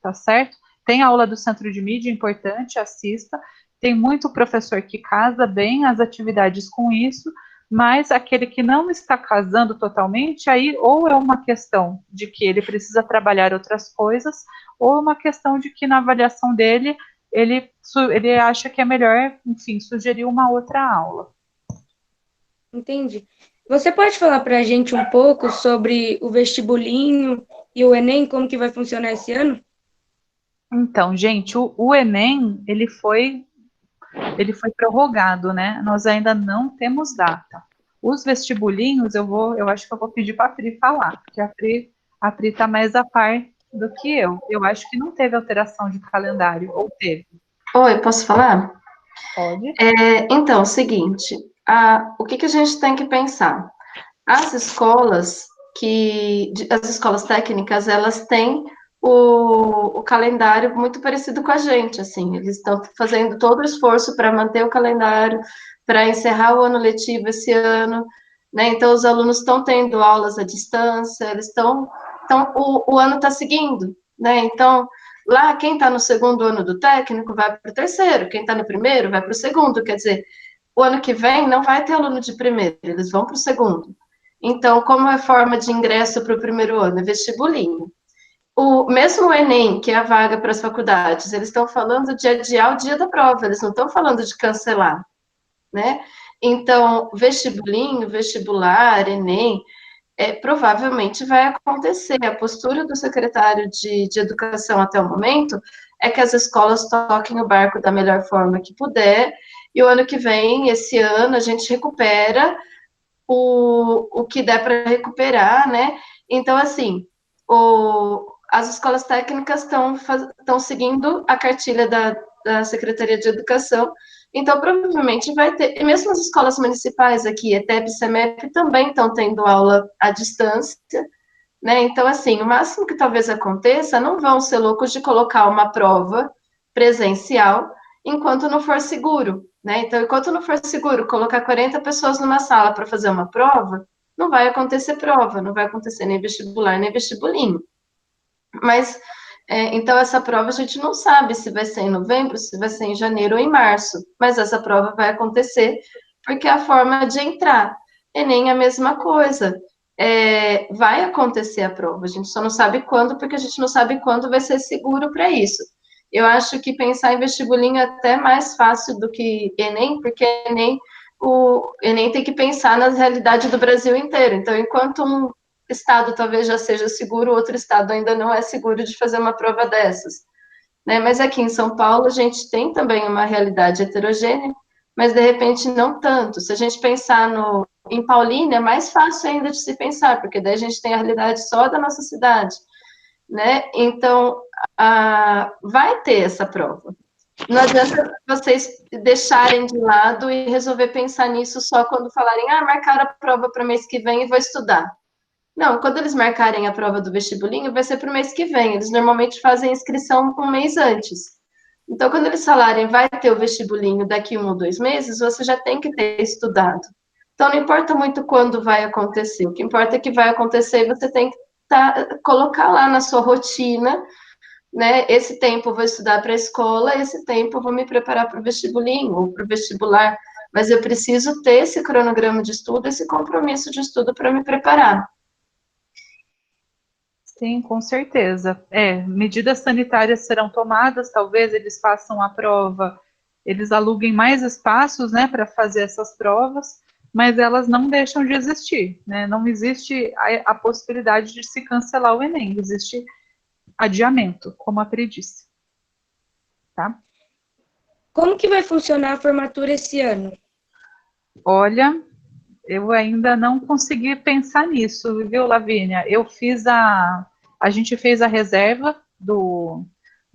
tá certo? Tem aula do Centro de Mídia, importante, assista. Tem muito professor que casa bem as atividades com isso, mas aquele que não está casando totalmente, aí ou é uma questão de que ele precisa trabalhar outras coisas, ou uma questão de que na avaliação dele, ele acha que é melhor, enfim, sugerir uma outra aula. Entendi. Você pode falar para a gente um pouco sobre o vestibulinho e o Enem, como que vai funcionar esse ano? Então, gente, o Enem, ele foi prorrogado, né? Nós ainda não temos data. Os vestibulinhos, eu acho que eu vou pedir para a Pri falar, porque a Pri está mais a par do que eu. Eu acho que não teve alteração de calendário, ou teve? Oi, posso falar? Pode. Então, é o seguinte, o que a gente tem que pensar? As escolas técnicas, elas têm o calendário muito parecido com a gente, assim, eles estão fazendo todo o esforço para manter o calendário, para encerrar o ano letivo esse ano, né? Então, os alunos estão tendo aulas à distância, o ano está seguindo, né? Então, lá, quem está no segundo ano do técnico vai para o terceiro, quem está no primeiro vai para o segundo, quer dizer, o ano que vem não vai ter aluno de primeiro, eles vão para o segundo. Então, como é forma de ingresso para o primeiro ano? É vestibulinho. Mesmo o Enem, que é a vaga para as faculdades, eles estão falando de adiar o dia da prova, eles não estão falando de cancelar, né? Então, vestibulinho, vestibular, Enem, provavelmente vai acontecer. A postura do secretário de Educação até o momento é que as escolas toquem o barco da melhor forma que puder, e o ano que vem, esse ano, a gente recupera o que der para recuperar, né? Então, assim, as escolas técnicas estão seguindo a cartilha da Secretaria de Educação, então provavelmente vai ter, e mesmo as escolas municipais aqui, ETEB e CEMEP, também estão tendo aula à distância, né? Então, assim, o máximo que talvez aconteça, não vão ser loucos de colocar uma prova presencial enquanto não for seguro, né? Então, enquanto não for seguro colocar 40 pessoas numa sala para fazer uma prova, não vai acontecer prova, não vai acontecer nem vestibular, nem vestibulinho. Mas, então, essa prova a gente não sabe se vai ser em novembro, se vai ser em janeiro ou em março, mas essa prova vai acontecer porque é a forma de entrar. Enem é a mesma coisa. Vai acontecer a prova, a gente só não sabe quando, porque a gente não sabe quando vai ser seguro para isso. Eu acho que pensar em vestibulinho é até mais fácil do que Enem, porque o Enem tem que pensar na realidade do Brasil inteiro. Então, enquanto um estado talvez já seja seguro, outro estado ainda não é seguro de fazer uma prova dessas, né? Mas aqui em São Paulo a gente tem também uma realidade heterogênea, mas de repente não tanto. Se a gente pensar em Paulínia, é mais fácil ainda de se pensar, porque daí a gente tem a realidade só da nossa cidade, né? Então, vai ter essa prova. Não adianta vocês deixarem de lado e resolver pensar nisso só quando falarem, marcaram a prova para o mês que vem e vou estudar. Não, quando eles marcarem a prova do vestibulinho, vai ser para o mês que vem. Eles normalmente fazem a inscrição um mês antes. Então, quando eles falarem, vai ter o vestibulinho daqui 1 ou 2 meses, você já tem que ter estudado. Então, não importa muito quando vai acontecer. O que importa é que vai acontecer e você tem que colocar lá na sua rotina, né? Esse tempo eu vou estudar para a escola, esse tempo eu vou me preparar para o vestibulinho ou para o vestibular. Mas eu preciso ter esse cronograma de estudo, esse compromisso de estudo para me preparar. Sim, com certeza. Medidas sanitárias serão tomadas, talvez eles façam a prova, eles aluguem mais espaços, né, para fazer essas provas, mas elas não deixam de existir, né? Não existe a possibilidade de se cancelar o Enem, existe adiamento, como a Pri disse. Tá? Como que vai funcionar a formatura esse ano? Olha, Eu ainda não consegui pensar nisso, viu, Lavínia? A gente fez a reserva do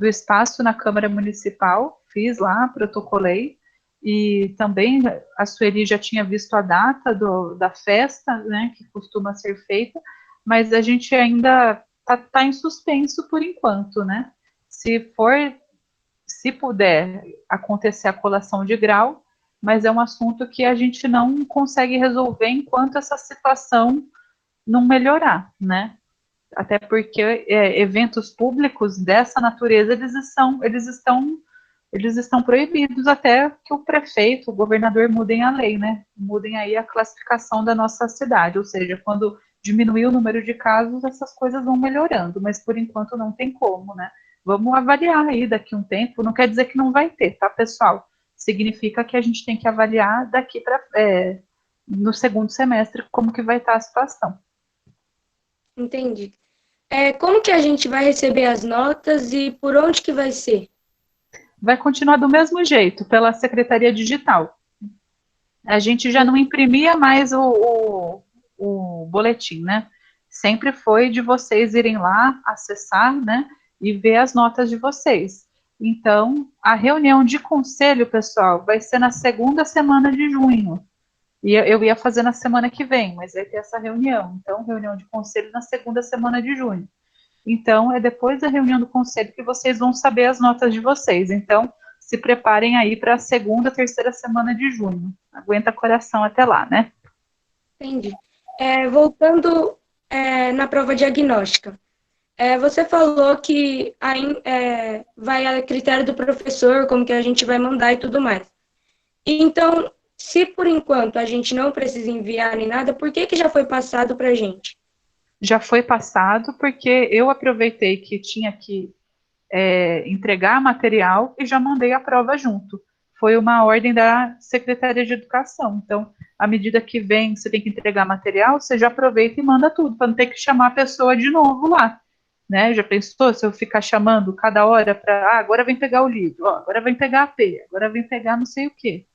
espaço na Câmara Municipal, fiz lá, protocolei, e também a Sueli já tinha visto a data da festa, né, que costuma ser feita, mas a gente ainda está em suspenso por enquanto, né? Se puder acontecer a colação de grau, mas é um assunto que a gente não consegue resolver enquanto essa situação não melhorar, né? Até porque eventos públicos dessa natureza, eles estão proibidos até que o prefeito, o governador mudem a lei, né? Mudem aí a classificação da nossa cidade, ou seja, quando diminuir o número de casos, essas coisas vão melhorando, mas por enquanto não tem como, né? Vamos avaliar aí daqui a um tempo, não quer dizer que não vai ter, tá, pessoal? Significa que a gente tem que avaliar daqui para no segundo semestre como que vai estar a situação. Entendi. Como que a gente vai receber as notas e por onde que vai ser? Vai continuar do mesmo jeito, pela Secretaria Digital. A gente já não imprimia mais o boletim, né? Sempre foi de vocês irem lá, acessar, né? E ver as notas de vocês. Então, a reunião de conselho, pessoal, vai ser na segunda semana de junho. E eu ia fazer na semana que vem, mas vai ter essa reunião. Então, reunião de conselho na segunda semana de junho. Então, é depois da reunião do conselho que vocês vão saber as notas de vocês. Então, se preparem aí para a segunda, terceira semana de junho. Aguenta coração até lá, né? Entendi. Voltando na prova diagnóstica. Você falou que vai a critério do professor, como que a gente vai mandar e tudo mais. Então, se por enquanto a gente não precisa enviar nem nada, por que já foi passado para a gente? Já foi passado porque eu aproveitei que tinha que entregar material e já mandei a prova junto. Foi uma ordem da Secretaria de Educação. Então, à medida que vem, você tem que entregar material, você já aproveita e manda tudo, para não ter que chamar a pessoa de novo lá. Né? Já pensou se eu ficar chamando cada hora para, agora vem pegar o livro, agora vem pegar a P, agora vem pegar não sei o quê.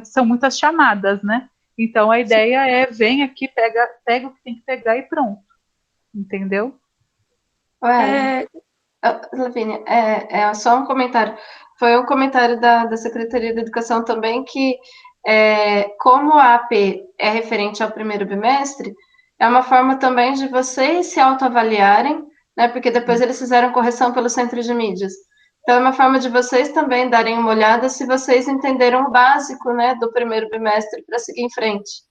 São muitas chamadas, né? Então, a ideia vem aqui, pega o que tem que pegar e pronto. Entendeu? Lavínia, só um comentário. Foi um comentário da Secretaria de Educação também que, como a AP é referente ao primeiro bimestre, é uma forma também de vocês se autoavaliarem, né? Porque depois eles fizeram correção pelo centro de mídias. Então, é uma forma de vocês também darem uma olhada se vocês entenderam o básico, né, do primeiro bimestre para seguir em frente.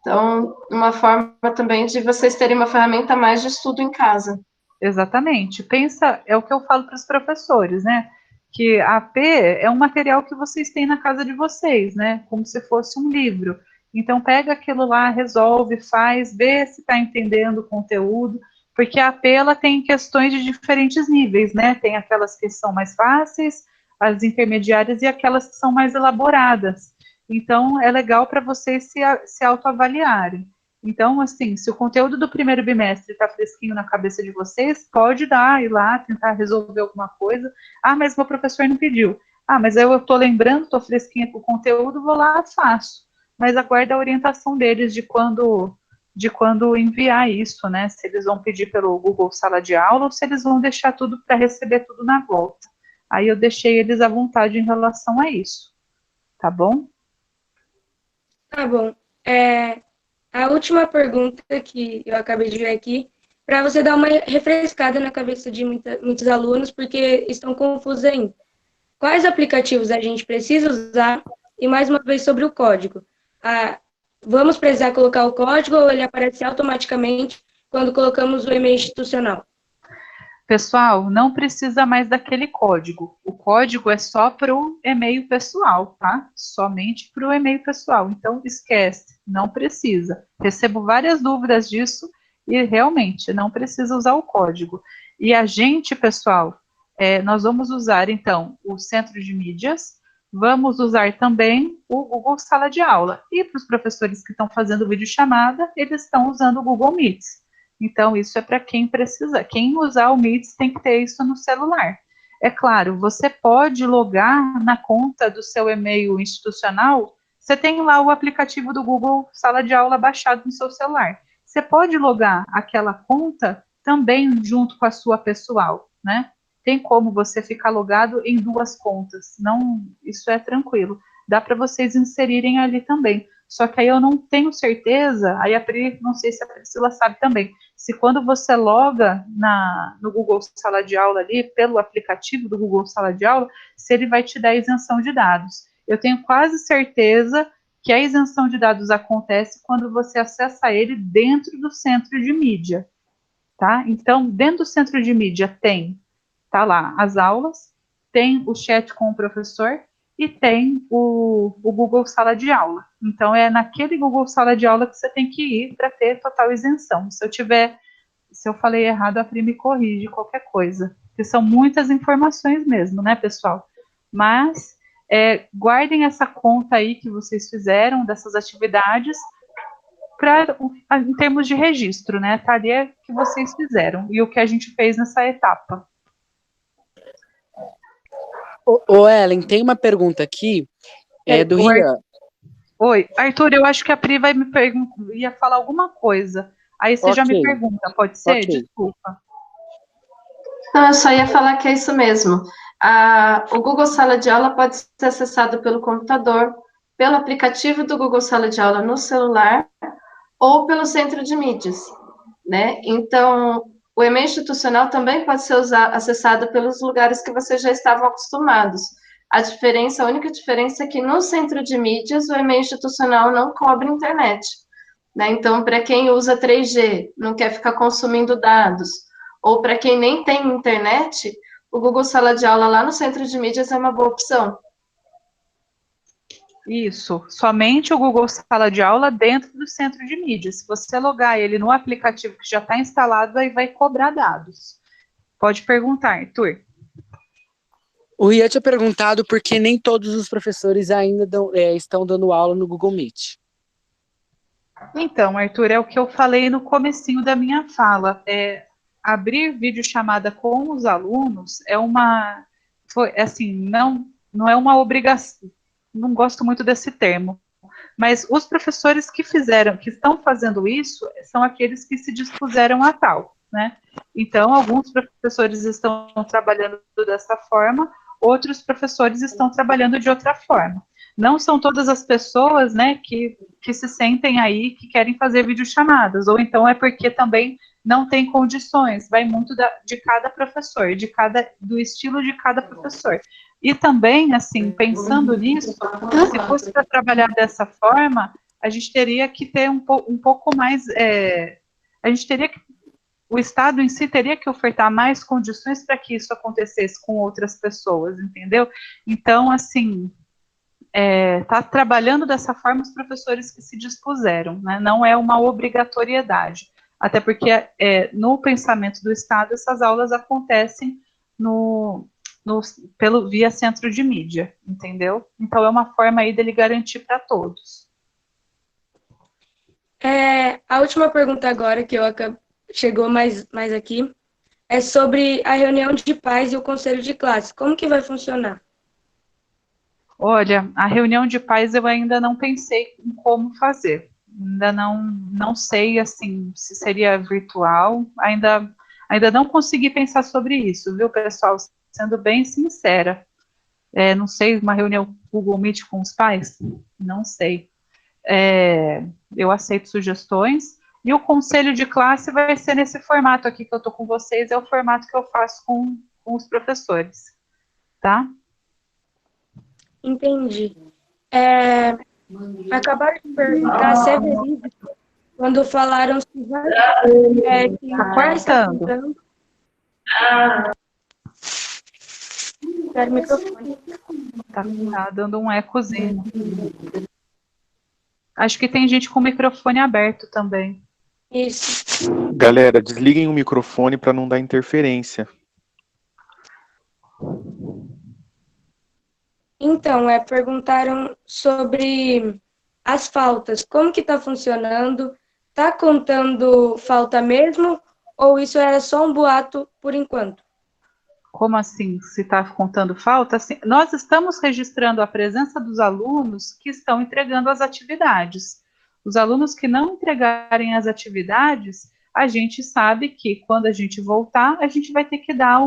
Então, uma forma também de vocês terem uma ferramenta a mais de estudo em casa. Exatamente. Pensa, é o que eu falo para os professores, né? Que a AP é um material que vocês têm na casa de vocês, né? Como se fosse um livro. Então, pega aquilo lá, resolve, faz, vê se está entendendo o conteúdo, porque a AP, ela tem questões de diferentes níveis, né? Tem aquelas que são mais fáceis, as intermediárias e aquelas que são mais elaboradas. Então, é legal para vocês se autoavaliarem. Então, assim, se o conteúdo do primeiro bimestre está fresquinho na cabeça de vocês, pode ir lá, tentar resolver alguma coisa. Ah, mas meu professor não pediu. Ah, mas eu estou lembrando, estou fresquinha com o conteúdo, vou lá, faço. Mas aguarda a orientação deles de quando enviar isso, né? Se eles vão pedir pelo Google Sala de Aula ou se eles vão deixar tudo para receber tudo na volta. Aí eu deixei eles à vontade em relação a isso. Tá bom? Tá bom. A última pergunta que eu acabei de ver aqui, para você dar uma refrescada na cabeça de muitos alunos, porque estão confusos ainda. Quais aplicativos a gente precisa usar? E mais uma vez sobre o código. Vamos precisar colocar o código ou ele aparece automaticamente quando colocamos o e-mail institucional? Pessoal, não precisa mais daquele código. O código é só para o e-mail pessoal, tá? Somente para o e-mail pessoal. Então, esquece, não precisa. Recebo várias dúvidas disso e realmente não precisa usar o código. E a gente, pessoal, nós vamos usar, então, o centro de mídias, vamos usar também o Google Sala de Aula. E para os professores que estão fazendo videochamada, eles estão usando o Google Meets. Então, isso é para quem precisa. Quem usar o Meets tem que ter isso no celular. É claro, você pode logar na conta do seu e-mail institucional Você tem lá o aplicativo do Google Sala de Aula baixado no seu celular. Você pode logar aquela conta também junto com a sua pessoal, né? Tem como você ficar logado em 2 contas. Não, isso é tranquilo. Dá para vocês inserirem ali também. Só que aí eu não tenho certeza, aí a Pri, não sei se a Priscila sabe também, se quando você loga no Google Sala de Aula ali, pelo aplicativo do Google Sala de Aula, se ele vai te dar isenção de dados. Eu tenho quase certeza que a isenção de dados acontece quando você acessa ele dentro do centro de mídia, tá? Então, dentro do centro de mídia tá lá as aulas, tem o chat com o professor e tem o Google Sala de Aula. Então, é naquele Google Sala de Aula que você tem que ir para ter total isenção. Se eu falei errado, a Pri me corrige qualquer coisa, porque são muitas informações mesmo, né, pessoal? Mas guardem essa conta aí que vocês fizeram dessas atividades em termos de registro, né? Tá ali que vocês fizeram e o que a gente fez nessa etapa. Ô, Ellen, tem uma pergunta aqui, do Rian. Oi, Arthur, eu acho que a Pri vai ia falar alguma coisa. Aí você já me pergunta, pode ser? Ok. Desculpa. Não, eu só ia falar que é isso mesmo. O Google Sala de Aula pode ser acessado pelo computador, pelo aplicativo do Google Sala de Aula no celular ou pelo centro de mídias, né? Então, o e-mail institucional também pode ser acessado pelos lugares que vocês já estavam acostumados. A única diferença é que no centro de mídias o e-mail institucional não cobre internet, né? Então, para quem usa 3G, não quer ficar consumindo dados, ou para quem nem tem internet, o Google Sala de Aula lá no centro de mídias é uma boa opção. Isso, somente o Google Sala de Aula dentro do centro de mídias. Se você logar ele no aplicativo que já está instalado, aí vai cobrar dados. Pode perguntar, Arthur. O Rian tinha perguntado por que nem todos os professores ainda estão dando aula no Google Meet. Então, Arthur, é o que eu falei no comecinho da minha fala. Abrir videochamada com os alunos não é uma obrigação. Não gosto muito desse termo, mas os professores que estão fazendo isso, são aqueles que se dispuseram a tal, né? Então, alguns professores estão trabalhando dessa forma, outros professores estão trabalhando de outra forma. Não são todas as pessoas, né, que se sentem aí, que querem fazer videochamadas, ou então é porque também não tem condições, vai muito de cada professor, do estilo de cada professor. E também, assim, pensando nisso, se fosse para trabalhar dessa forma, a gente teria que ter um pouco mais, o Estado em si teria que ofertar mais condições para que isso acontecesse com outras pessoas, entendeu? Então, assim, tá trabalhando dessa forma os professores que se dispuseram, né? Não é uma obrigatoriedade, até porque no pensamento do Estado essas aulas acontecem via centro de mídia, entendeu? Então é uma forma aí dele garantir para todos. A última pergunta agora que chegou mais aqui é sobre a reunião de pais e o conselho de classe. Como que vai funcionar? Olha, a reunião de pais eu ainda não pensei em como fazer. Ainda não sei, assim, se seria virtual. Ainda não consegui pensar sobre isso, viu, pessoal? Sendo bem sincera. Não sei, uma reunião Google Meet com os pais? Não sei. Eu aceito sugestões. E o conselho de classe vai ser nesse formato aqui que eu estou com vocês, é o formato que eu faço com os professores. Tá? Entendi. Acabaram de perguntar se é verídico quando falaram se vai Tá cortando. Quero o microfone. Tá dando um ecozinho. Acho que tem gente com o microfone aberto também. Isso. Galera, desliguem o microfone para não dar interferência. Então, perguntaram sobre as faltas. Como que está funcionando? Está contando falta mesmo? Ou isso era só um boato por enquanto? Como assim, se está contando falta? Assim, nós estamos registrando a presença dos alunos que estão entregando as atividades. Os alunos que não entregarem as atividades, a gente sabe que quando a gente voltar, a gente vai ter que dar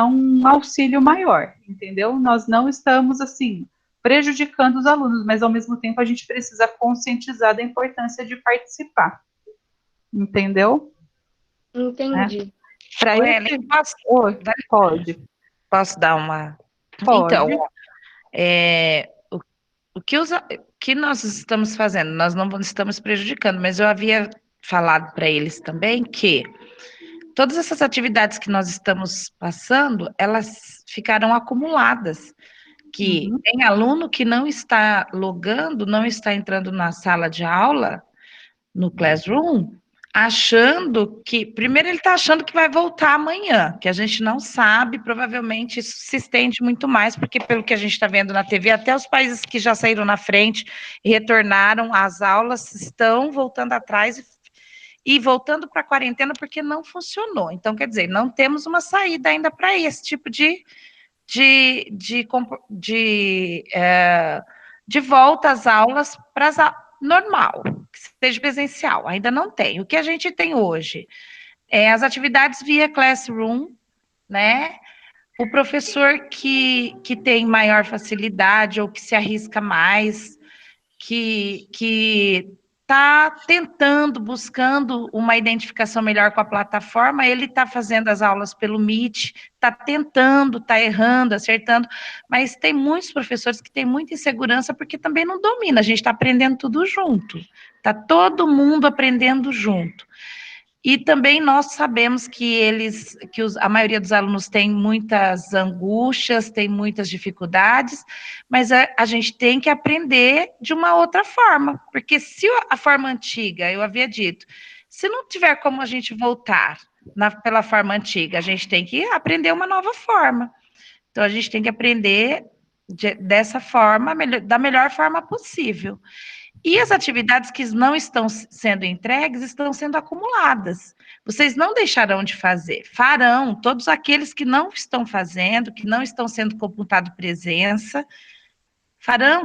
um auxílio maior, entendeu? Nós não estamos, assim, prejudicando os alunos, mas ao mesmo tempo a gente precisa conscientizar da importância de participar, entendeu? Entendi. Para Ellen, posso dar uma... Pode. Então, o que nós estamos fazendo? Nós não estamos prejudicando, mas eu havia falado para eles também que todas essas atividades que nós estamos passando, elas ficaram acumuladas, que tem aluno que não está logando, não está entrando na sala de aula, no Classroom, achando que, primeiro ele está achando que vai voltar amanhã, que a gente não sabe, provavelmente isso se estende muito mais, porque pelo que a gente está vendo na TV, até os países que já saíram na frente e retornaram às aulas estão voltando atrás e voltando para a quarentena porque não funcionou. Então, quer dizer, não temos uma saída ainda para esse tipo de volta às aulas normal, que seja presencial, ainda não tem. O que a gente tem hoje é as atividades via Classroom, né? O professor que tem maior facilidade ou que se arrisca mais, que está tentando, buscando uma identificação melhor com a plataforma, ele está fazendo as aulas pelo Meet, está tentando, está errando, acertando, mas tem muitos professores que têm muita insegurança porque também não domina, a gente está aprendendo tudo junto, está todo mundo aprendendo junto. E também nós sabemos que a maioria dos alunos tem muitas angústias, tem muitas dificuldades, mas a gente tem que aprender de uma outra forma, porque se a forma antiga, eu havia dito, se não tiver como a gente voltar pela forma antiga, a gente tem que aprender uma nova forma. Então, a gente tem que aprender dessa forma, da melhor forma possível. E as atividades que não estão sendo entregues estão sendo acumuladas. Vocês não deixarão de fazer, farão, todos aqueles que não estão fazendo, que não estão sendo computado presença,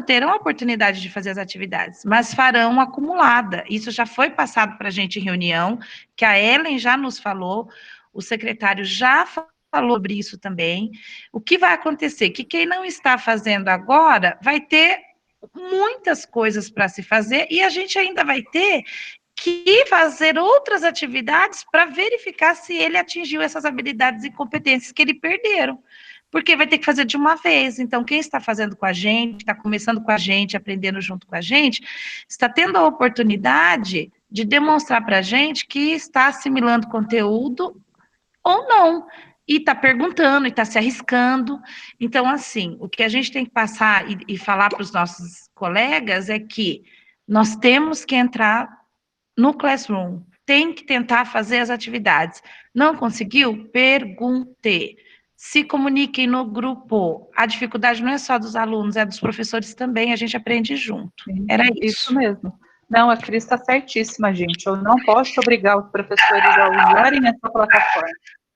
terão a oportunidade de fazer as atividades, mas farão acumulada. Isso já foi passado para a gente em reunião, que a Ellen já nos falou, o secretário já falou sobre isso também. O que vai acontecer? Que quem não está fazendo agora vai ter muitas coisas para se fazer e a gente ainda vai ter que fazer outras atividades para verificar se ele atingiu essas habilidades e competências que ele perderam, porque vai ter que fazer de uma vez. Então, quem está fazendo com a gente, está começando com a gente, aprendendo junto com a gente, está tendo a oportunidade de demonstrar para a gente que está assimilando conteúdo ou não, e está perguntando, e está se arriscando. Então, assim, o que a gente tem que passar e falar para os nossos colegas é que nós temos que entrar no Classroom, tem que tentar fazer as atividades. Não conseguiu? Pergunte. Se comuniquem no grupo. A dificuldade não é só dos alunos, é dos professores também, a gente aprende junto. Era isso. Isso mesmo. Não, a Cris está certíssima, gente. Eu não posso obrigar os professores a usarem essa plataforma.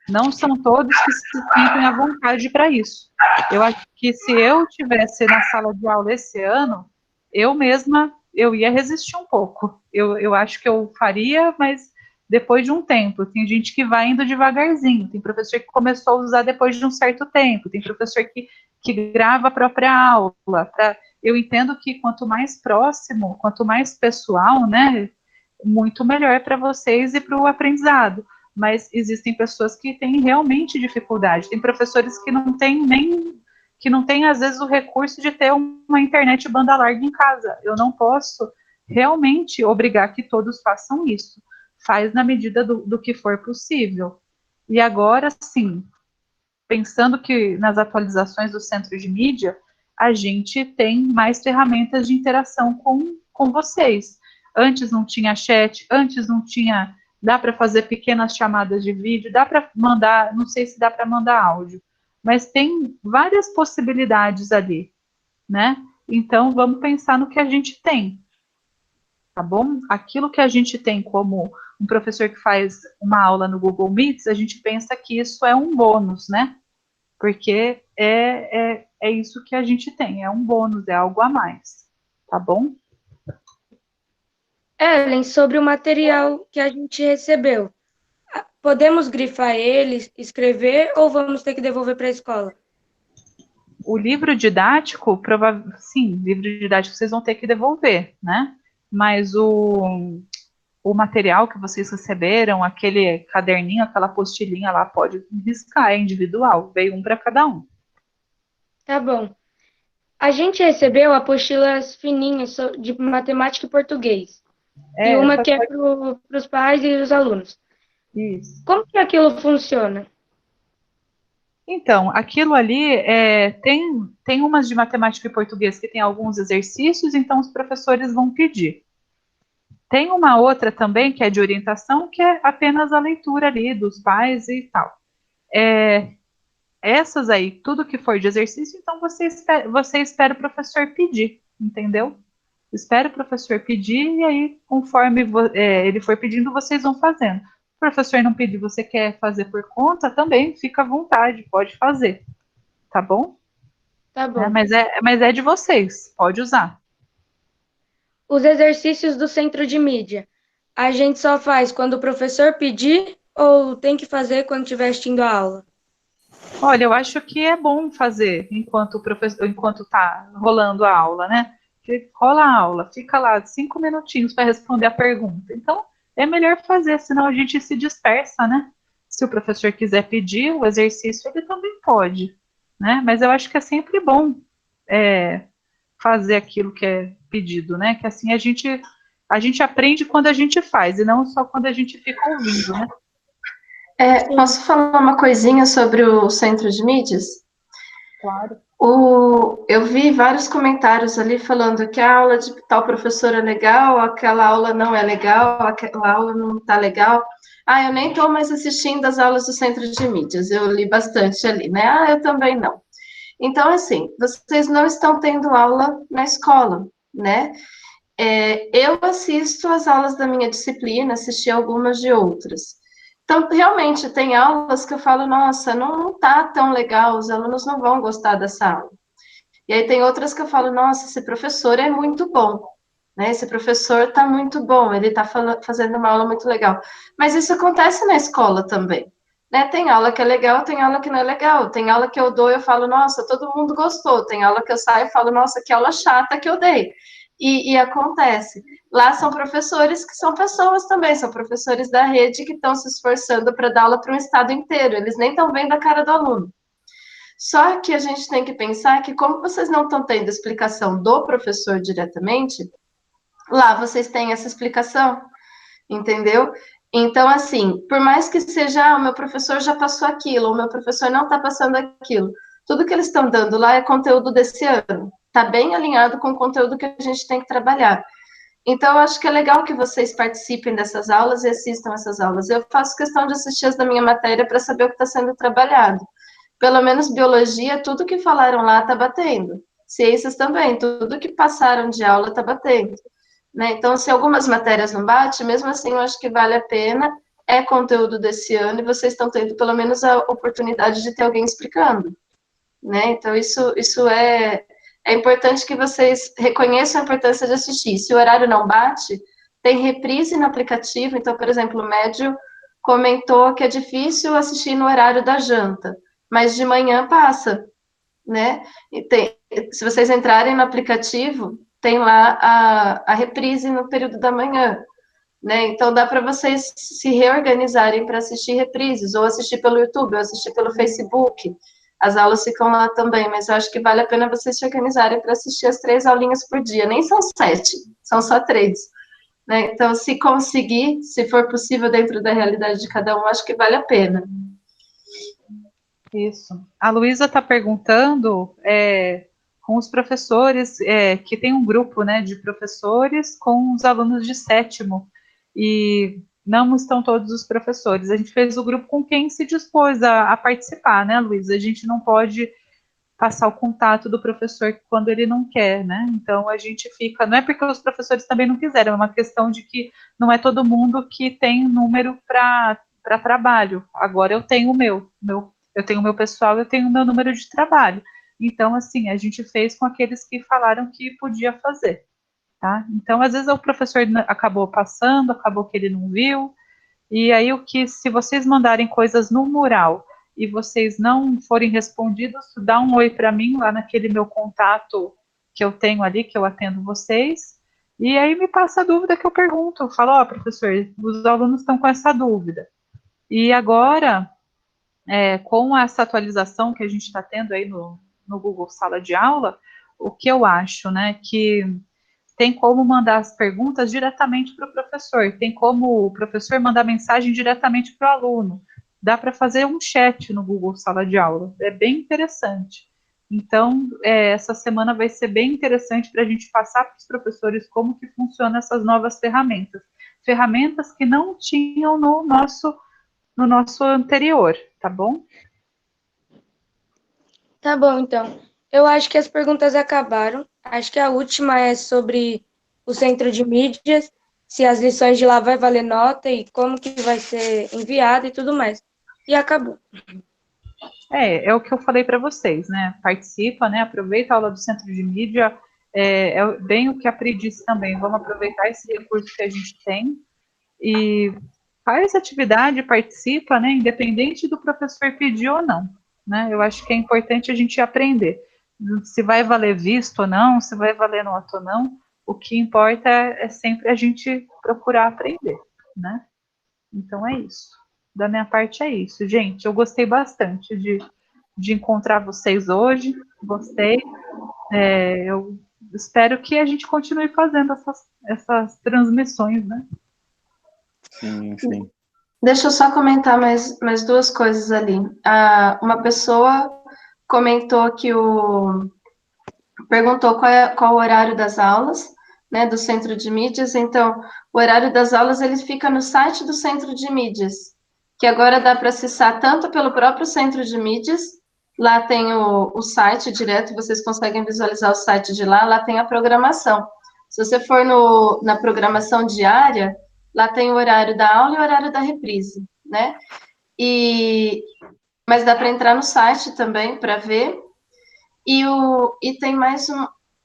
Não são todos que se sentem à vontade para isso. Eu acho que se eu tivesse na sala de aula esse ano, eu mesma, eu ia resistir um pouco. Eu acho que eu faria, mas depois de um tempo. Tem gente que vai indo devagarzinho, tem professor que começou a usar depois de um certo tempo, tem professor que grava a própria aula. Eu entendo que quanto mais próximo, quanto mais pessoal, né, muito melhor para vocês e para o aprendizado. Mas existem pessoas que têm realmente dificuldade. Tem professores que não têm às vezes o recurso de ter uma internet banda larga em casa. Eu não posso realmente obrigar que todos façam isso. Faz na medida do que for possível. E agora, sim, pensando que nas atualizações do Centro de Mídia, a gente tem mais ferramentas de interação com vocês. Antes não tinha chat, antes não tinha... Dá para fazer pequenas chamadas de vídeo, dá para mandar, não sei se dá para mandar áudio, mas tem várias possibilidades ali, né? Então, vamos pensar no que a gente tem. tá bom? Aquilo que a gente tem como um professor que faz uma aula no Google Meets, a gente pensa que isso é um bônus, né? Porque é isso que a gente tem, é um bônus, é algo a mais, tá bom? Ellen, sobre o material que a gente recebeu, podemos grifar ele, escrever ou vamos ter que devolver para a escola? O livro didático, sim, livro didático vocês vão ter que devolver, né? Mas o material que vocês receberam, aquele caderninho, aquela apostilinha lá, pode riscar, é individual, veio um para cada um. Tá bom. A gente recebeu apostilas fininhas de matemática e português. E uma que é para os pais e os alunos. Isso. Como que aquilo funciona? Então, aquilo ali tem umas de matemática e português que tem alguns exercícios, então os professores vão pedir. Tem uma outra também que é de orientação, que é apenas a leitura ali dos pais e tal. Essas aí, tudo que for de exercício, então você espera o professor pedir, entendeu? Espera o professor pedir e aí, conforme ele for pedindo, vocês vão fazendo. Se o professor não pedir, você quer fazer por conta, também fica à vontade, pode fazer, tá bom? Tá bom. Mas é de vocês, pode usar. Os exercícios do centro de mídia, a gente só faz quando o professor pedir ou tem que fazer quando estiver assistindo a aula? Olha, eu acho que é bom fazer enquanto tá rolando a aula, né? Porque rola a aula, fica lá 5 minutinhos para responder a pergunta. Então, é melhor fazer, senão a gente se dispersa, né? Se o professor quiser pedir o exercício, ele também pode, né? Mas eu acho que é sempre bom fazer aquilo que é pedido, né? Que assim a gente aprende quando a gente faz, e não só quando a gente fica ouvindo, né? Posso falar uma coisinha sobre o centro de mídias? Claro. Eu vi vários comentários ali falando que a aula de tal professor é legal, aquela aula não é legal, aquela aula não está legal. Eu nem estou mais assistindo as aulas do centro de mídias, eu li bastante ali, né? Eu também não. Então, assim, vocês não estão tendo aula na escola, né? Eu assisto as aulas da minha disciplina, assisti algumas de outras. Então, realmente, tem aulas que eu falo, nossa, não tá tão legal, os alunos não vão gostar dessa aula. E aí tem outras que eu falo, nossa, esse professor é muito bom, né? Esse professor está muito bom, ele está fazendo uma aula muito legal. Mas isso acontece na escola também, né? Tem aula que é legal, tem aula que não é legal. Tem aula que eu dou e eu falo, nossa, todo mundo gostou. Tem aula que eu saio e falo, nossa, que aula chata que eu dei. E acontece. Lá são professores que são pessoas também, são professores da rede que estão se esforçando para dar aula para um estado inteiro. Eles nem estão vendo a cara do aluno. Só que a gente tem que pensar que, como vocês não estão tendo explicação do professor diretamente, lá vocês têm essa explicação, entendeu? Então, assim, por mais que seja, o meu professor já passou aquilo, o meu professor não está passando aquilo, tudo que eles estão dando lá é conteúdo desse ano, está bem alinhado com o conteúdo que a gente tem que trabalhar. Então, eu acho que é legal que vocês participem dessas aulas e assistam essas aulas. Eu faço questão de assistir as da minha matéria para saber o que está sendo trabalhado. Pelo menos biologia, tudo que falaram lá está batendo. Ciências também, tudo que passaram de aula está batendo. Né? Então, se algumas matérias não batem, mesmo assim, eu acho que vale a pena, é conteúdo desse ano, e vocês estão tendo pelo menos a oportunidade de ter alguém explicando. Né? Então, isso é importante que vocês reconheçam a importância de assistir. Se o horário não bate, tem reprise no aplicativo. Então, por exemplo, o Médio comentou que é difícil assistir no horário da janta, mas de manhã passa, né? Se vocês entrarem no aplicativo, tem lá a reprise no período da manhã, né? Então dá para vocês se reorganizarem para assistir reprises, ou assistir pelo YouTube, ou assistir pelo Facebook. As aulas ficam lá também, mas eu acho que vale a pena vocês se organizarem para assistir as 3 aulinhas por dia. Nem são 7, são só 3. Né? Então, se conseguir, se for possível dentro da realidade de cada um, acho que vale a pena. Isso. A Luísa está perguntando com os professores, que tem um grupo, né, de professores com os alunos de 7º, e não estão todos os professores. A gente fez o grupo com quem se dispôs a participar, né, Luísa? A gente não pode passar o contato do professor quando ele não quer, né? Então a gente fica, não é porque os professores também não quiseram, é uma questão de que não é todo mundo que tem número para trabalho. Agora eu tenho eu tenho o meu pessoal, eu tenho o meu número de trabalho. Então, assim, a gente fez com aqueles que falaram que podia fazer, tá? Então, às vezes o professor acabou passando, acabou que ele não viu, e aí se vocês mandarem coisas no mural e vocês não forem respondidos, dá um oi para mim lá naquele meu contato que eu tenho ali, que eu atendo vocês, e aí me passa a dúvida que eu pergunto. Eu falo, professor, os alunos estão com essa dúvida. E agora, com essa atualização que a gente está tendo aí no Google Sala de Aula, o que eu acho, né, que tem como mandar as perguntas diretamente para o professor, tem como o professor mandar mensagem diretamente para o aluno. Dá para fazer um chat no Google Sala de Aula, é bem interessante. Então, essa semana vai ser bem interessante para a gente passar para os professores como que funcionam essas novas ferramentas. Ferramentas que não tinham no nosso anterior, tá bom? Tá bom, então. Eu acho que as perguntas acabaram. Acho que a última é sobre o centro de mídias, se as lições de lá vai valer nota e como que vai ser enviado e tudo mais. E acabou. É o que eu falei para vocês, né? Participa, né? Aproveita a aula do centro de mídia. Bem o que a Pri disse também. Vamos aproveitar esse recurso que a gente tem e faz atividade, participa, né? Independente do professor pedir ou não, né? Eu acho que é importante a gente aprender. Se vai valer visto ou não, se vai valer nota ou não, o que importa é sempre a gente procurar aprender, né? Então é isso. Da minha parte é isso. Gente, eu gostei bastante de encontrar vocês hoje. Gostei. Eu espero que a gente continue fazendo essas transmissões, né? Sim, sim. Deixa eu só comentar mais duas coisas ali. Uma pessoa comentou perguntou qual o horário das aulas, né, do Centro de Mídias. Então, o horário das aulas ele fica no site do Centro de Mídias, que agora dá para acessar tanto pelo próprio Centro de Mídias, lá tem o site direto, vocês conseguem visualizar o site de lá tem a programação. Se você for na programação diária, lá tem o horário da aula e o horário da reprise, né? Mas dá para entrar no site também para ver. E tem mais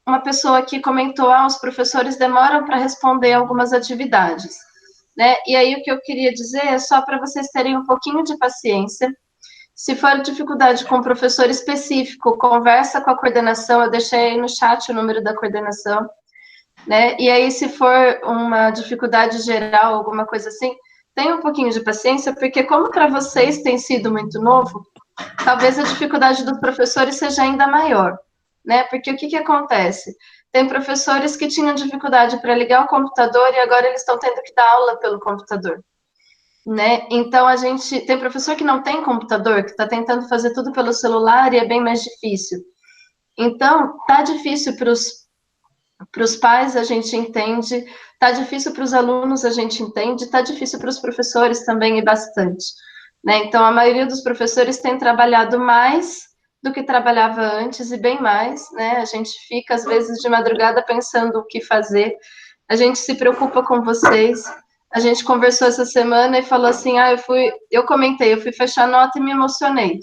uma pessoa que comentou, os professores demoram para responder algumas atividades, né? E aí o que eu queria dizer é só para vocês terem um pouquinho de paciência. Se for dificuldade com um professor específico, conversa com a coordenação, eu deixei aí no chat o número da coordenação, né? E aí se for uma dificuldade geral, alguma coisa assim, tenha um pouquinho de paciência, porque como para vocês tem sido muito novo, talvez a dificuldade dos professores seja ainda maior, né? Porque o que acontece? Tem professores que tinham dificuldade para ligar o computador e agora eles estão tendo que dar aula pelo computador, né? Então, tem professor que não tem computador, que está tentando fazer tudo pelo celular e é bem mais difícil. Então, tá difícil para os pais, a gente entende, tá difícil para os alunos, a gente entende, tá difícil para os professores também e bastante. Né? Então, a maioria dos professores tem trabalhado mais do que trabalhava antes e bem mais, né? A gente fica, às vezes, de madrugada pensando o que fazer, a gente se preocupa com vocês, a gente conversou essa semana e falou assim, eu fui fechar nota e me emocionei.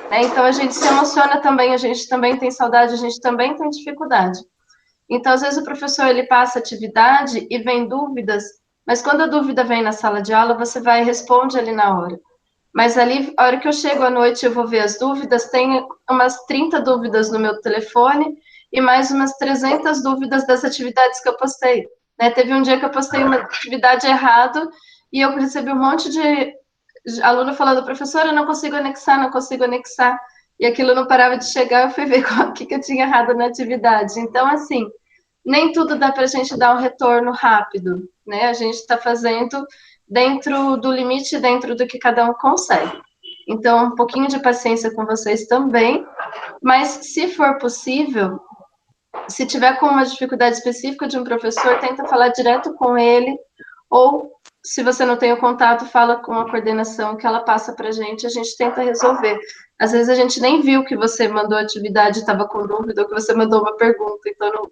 Né? Então, a gente se emociona também, a gente também tem saudade, a gente também tem dificuldade. Então, às vezes, o professor, ele passa atividade e vem dúvidas, mas quando a dúvida vem na sala de aula, você vai e responde ali na hora. Mas ali, a hora que eu chego à noite, eu vou ver as dúvidas, tem umas 30 dúvidas no meu telefone e mais umas 300 dúvidas das atividades que eu postei. Né? Teve um dia que eu postei uma atividade errado e eu recebi um monte de aluno falando, professora, eu não consigo anexar. E aquilo não parava de chegar, eu fui ver o que eu tinha errado na atividade. Então, assim, nem tudo dá para a gente dar um retorno rápido, né? A gente está fazendo dentro do limite, dentro do que cada um consegue. Então, um pouquinho de paciência com vocês também, mas se for possível, se tiver com uma dificuldade específica de um professor, tenta falar direto com ele, ou Se você não tem o contato, fala com a coordenação que ela passa para a gente tenta resolver. Às vezes a gente nem viu que você mandou atividade, estava com dúvida, ou que você mandou uma pergunta, então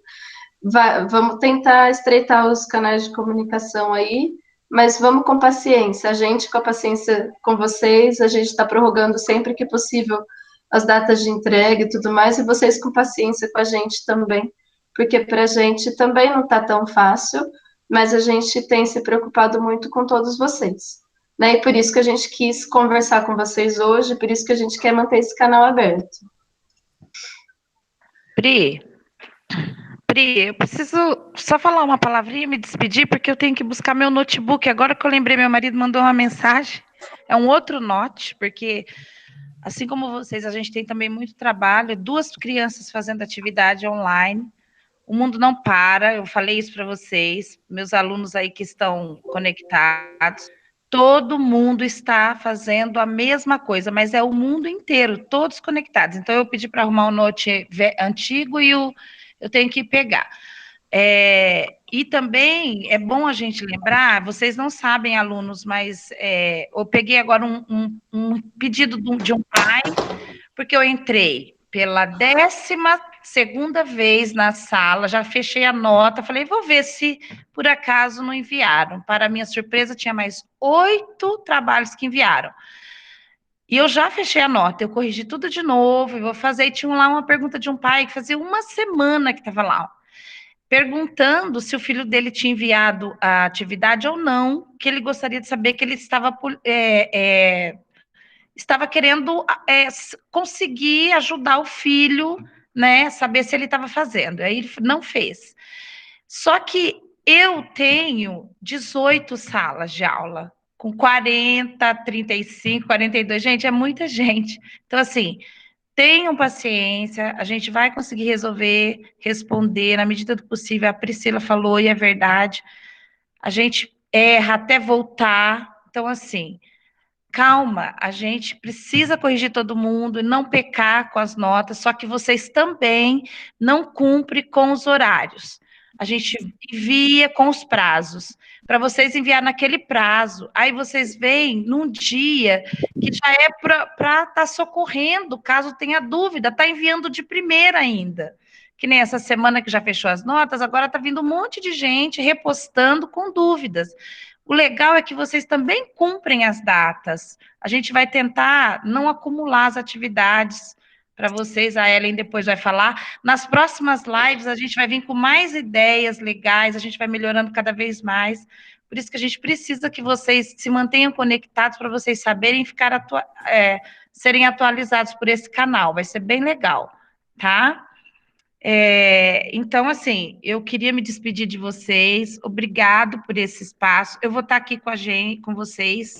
vamos tentar estreitar os canais de comunicação aí, mas vamos com paciência, a gente com a paciência com vocês, a gente está prorrogando sempre que possível as datas de entrega e tudo mais, e vocês com paciência com a gente também, porque para a gente também não está tão fácil, mas a gente tem se preocupado muito com todos vocês, né? E por isso que a gente quis conversar com vocês hoje, por isso que a gente quer manter esse canal aberto. Pri, eu preciso só falar uma palavrinha e me despedir, porque eu tenho que buscar meu notebook. Agora que eu lembrei, meu marido mandou uma mensagem, é um outro note, porque, assim como vocês, a gente tem também muito trabalho, 2 crianças fazendo atividade online, o mundo não para, eu falei isso para vocês, meus alunos aí que estão conectados, todo mundo está fazendo a mesma coisa, mas é o mundo inteiro, todos conectados. Então, eu pedi para arrumar um note antigo e eu tenho que pegar. E também é bom a gente lembrar, vocês não sabem, alunos, mas eu peguei agora um pedido de um pai, porque eu entrei pela 12ª vez na sala, já fechei a nota, falei, vou ver se por acaso não enviaram. Para minha surpresa, tinha mais 8 trabalhos que enviaram. E eu já fechei a nota, eu corrigi tudo de novo, eu vou fazer, e tinha lá uma pergunta de um pai que fazia 1 semana que estava lá, perguntando se o filho dele tinha enviado a atividade ou não, que ele gostaria de saber que ele estava querendo conseguir ajudar o filho, né, saber se ele estava fazendo. Aí ele não fez. Só que eu tenho 18 salas de aula, com 40, 35, 42. Gente, é muita gente. Então, assim, tenham paciência, a gente vai conseguir resolver, responder na medida do possível. A Priscila falou, e é verdade. A gente erra até voltar. Então, assim, calma, a gente precisa corrigir todo mundo, não pecar com as notas, só que vocês também não cumprem com os horários. A gente envia com os prazos, para vocês enviar naquele prazo. Aí vocês vêm num dia que já é para estar socorrendo, caso tenha dúvida, está enviando de primeira ainda. Que nem essa semana que já fechou as notas, agora está vindo um monte de gente repostando com dúvidas. O legal é que vocês também cumprem as datas. A gente vai tentar não acumular as atividades para vocês, a Ellen depois vai falar. Nas próximas lives, a gente vai vir com mais ideias legais, a gente vai melhorando cada vez mais. Por isso que a gente precisa que vocês se mantenham conectados para vocês saberem ficar serem atualizados por esse canal. Vai ser bem legal, tá? Então, assim, eu queria me despedir de vocês. Obrigado por esse espaço. Eu vou estar aqui com vocês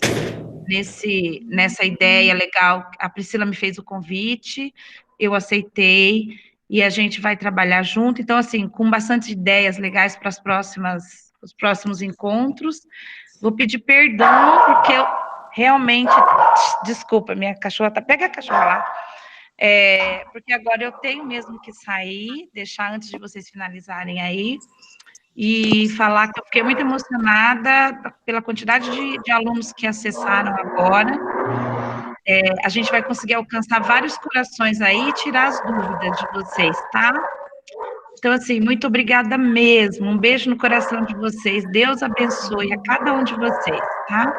nessa ideia legal. A Priscila me fez o convite, eu aceitei e a gente vai trabalhar junto. Então, assim, com bastante ideias legais para os próximos encontros. Vou pedir perdão porque eu realmente, desculpa, minha cachorra pega a cachorra lá. Porque agora eu tenho mesmo que sair, deixar antes de vocês finalizarem aí, e falar que eu fiquei muito emocionada pela quantidade de alunos que acessaram agora. A gente vai conseguir alcançar vários corações aí e tirar as dúvidas de vocês, tá? Então, assim, muito obrigada mesmo. Um beijo no coração de vocês. Deus abençoe a cada um de vocês, tá?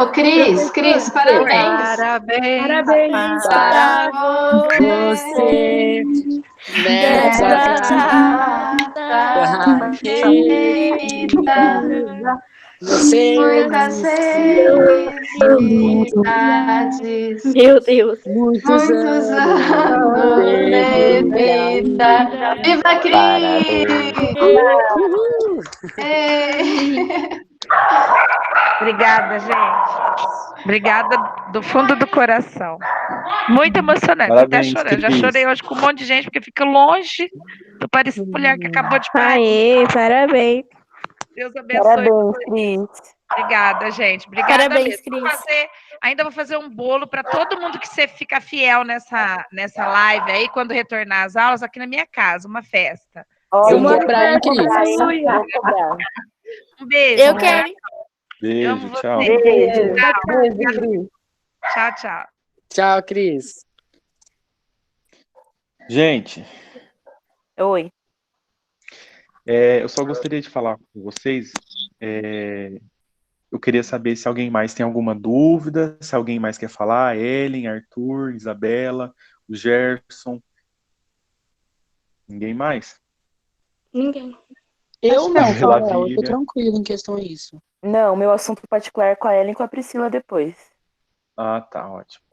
Ô, Cris, parabéns. Parabéns para você nessa data querida. Muitas felicidades. Meu Deus. Muitos anos de vida. Viva Cris! Obrigada, gente. Obrigada do fundo do coração. Muito emocionante. Parabéns, Até chorando. Já Cris. chorei hoje com um monte de gente, porque fica longe. Tô parecendo mulher que acabou de parir. Aê, parabéns. Deus abençoe. Parabéns, Cris. Obrigada, gente. Obrigada Parabéns, mesmo. Cris. Ainda vou fazer um bolo para todo mundo que você fica fiel nessa live aí, quando retornar às aulas, aqui na minha casa, uma festa. Eu vou cobrar, hein, Cris? Um beijo. Eu quero. Eu amo Beijo, tchau. vocês. Beijo. Tchau, Cris. tchau, tchau. Tchau, Cris. Gente, Oi. eu só gostaria de falar com vocês. Eu queria saber se alguém mais tem alguma dúvida, se alguém mais quer falar. Ellen, Arthur, Isabela, o Gerson. Ninguém mais? Ninguém. Eu não, Pela Samuel, eu tô Bíblia. tranquilo em questão a isso. Não, meu assunto particular é com a Ellen e com a Priscila depois. Ah, tá, ótimo.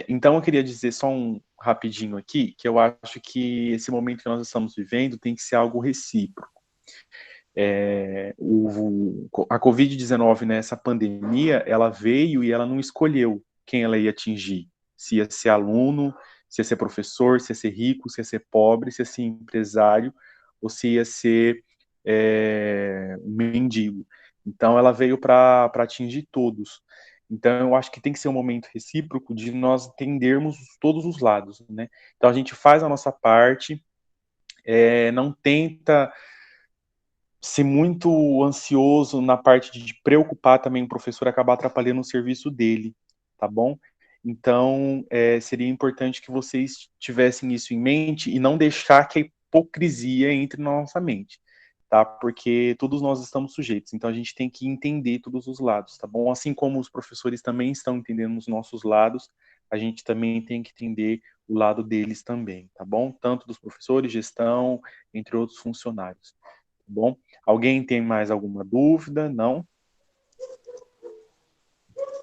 Então eu queria dizer só um rapidinho aqui, que eu acho que esse momento que nós estamos vivendo tem que ser algo recíproco. A Covid-19, né, essa pandemia, ela veio e ela não escolheu quem ela ia atingir. Se ia ser aluno, se ia ser professor, se ia ser rico, se ia ser pobre, se ia ser empresário, ou se ia ser um mendigo. Então ela veio para atingir todos. Então eu acho que tem que ser um momento recíproco de nós entendermos todos os lados, né? Então a gente faz a nossa parte, não tenta ser muito ansioso na parte de preocupar também o professor, acabar atrapalhando o serviço dele, tá bom? Então, seria importante que vocês tivessem isso em mente e não deixar que a hipocrisia entre na nossa mente, tá? Porque todos nós estamos sujeitos, então a gente tem que entender todos os lados, tá bom? Assim como os professores também estão entendendo os nossos lados, a gente também tem que entender o lado deles também, tá bom? Tanto dos professores, gestão, entre outros funcionários. Bom, alguém tem mais alguma dúvida? Não?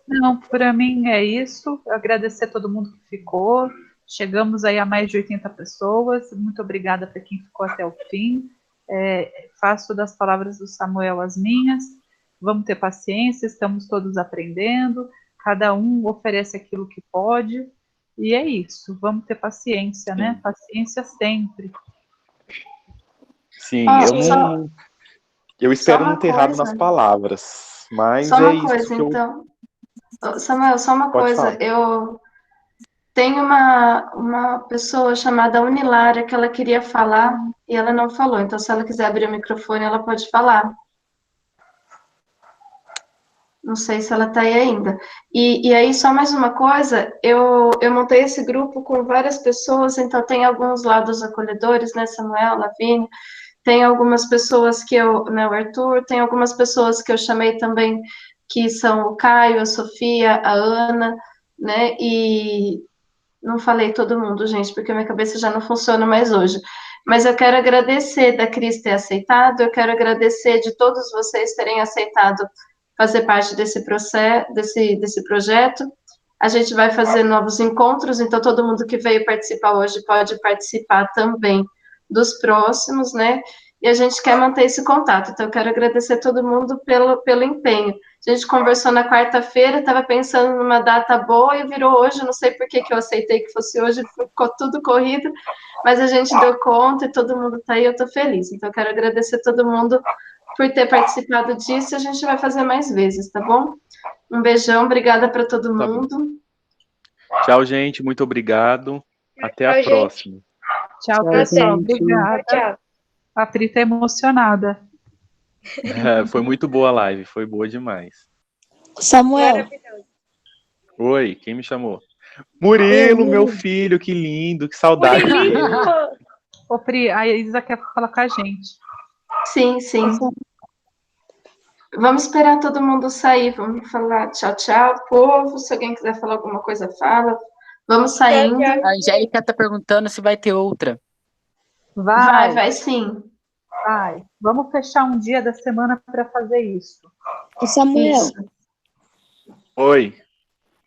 Não, para mim é isso. Agradecer a todo mundo que ficou. Chegamos aí a mais de 80 pessoas. Muito obrigada para quem ficou até o fim. Faço das palavras do Samuel as minhas. Vamos ter paciência, estamos todos aprendendo. Cada um oferece aquilo que pode. E é isso. Vamos ter paciência, né? Sim. Paciência sempre. Sim, Só eu espero uma não ter errado coisa. nas palavras, mas Só é uma isso coisa, que eu... então. Samuel, só uma Pode coisa. falar. Eu tenho uma pessoa chamada Unilara que ela queria falar e ela não falou. Então, se ela quiser abrir o microfone, ela pode falar. Não sei se ela está aí ainda. E aí, só mais uma coisa, eu montei esse grupo com várias pessoas, então tem alguns lados acolhedores, né, Samuel, Lavínia, tem algumas pessoas que né, o Arthur, tem algumas pessoas que eu chamei também, que são o Caio, a Sofia, a Ana, né, e não falei todo mundo, gente, porque minha cabeça já não funciona mais hoje. Mas eu quero agradecer da Cris ter aceitado, eu quero agradecer de todos vocês terem aceitado fazer parte desse processo, desse projeto. A gente vai fazer novos encontros, então todo mundo que veio participar hoje pode participar também dos próximos, né? E a gente quer manter esse contato. Então, eu quero agradecer a todo mundo pelo empenho. A gente conversou na quarta-feira, estava pensando numa data boa e virou hoje. Não sei por que eu aceitei que fosse hoje, ficou tudo corrido, mas a gente deu conta e todo mundo está aí, eu estou feliz. Então, eu quero agradecer a todo mundo por ter participado disso. A gente vai fazer mais vezes, tá bom? Um beijão, obrigada para todo mundo. Tchau, gente. Muito obrigado. Até a próxima. Tchau, Tchau, pessoal. gente. Obrigada. Tchau. A Pri está emocionada. Foi muito boa a live, foi boa demais. Samuel, Oi, quem me chamou? Murilo, meu filho, que lindo, que saudade dele. Ô, Pri, a Isa quer falar com a gente. Sim, sim. Vamos esperar todo mundo sair. Vamos falar tchau, tchau, povo. Se alguém quiser falar alguma coisa, fala. Vamos saindo. A Angélica tá perguntando se vai ter outra. Vai sim. Vai. Vamos fechar um dia da semana para fazer isso. ô Samuel, Isso. Oi.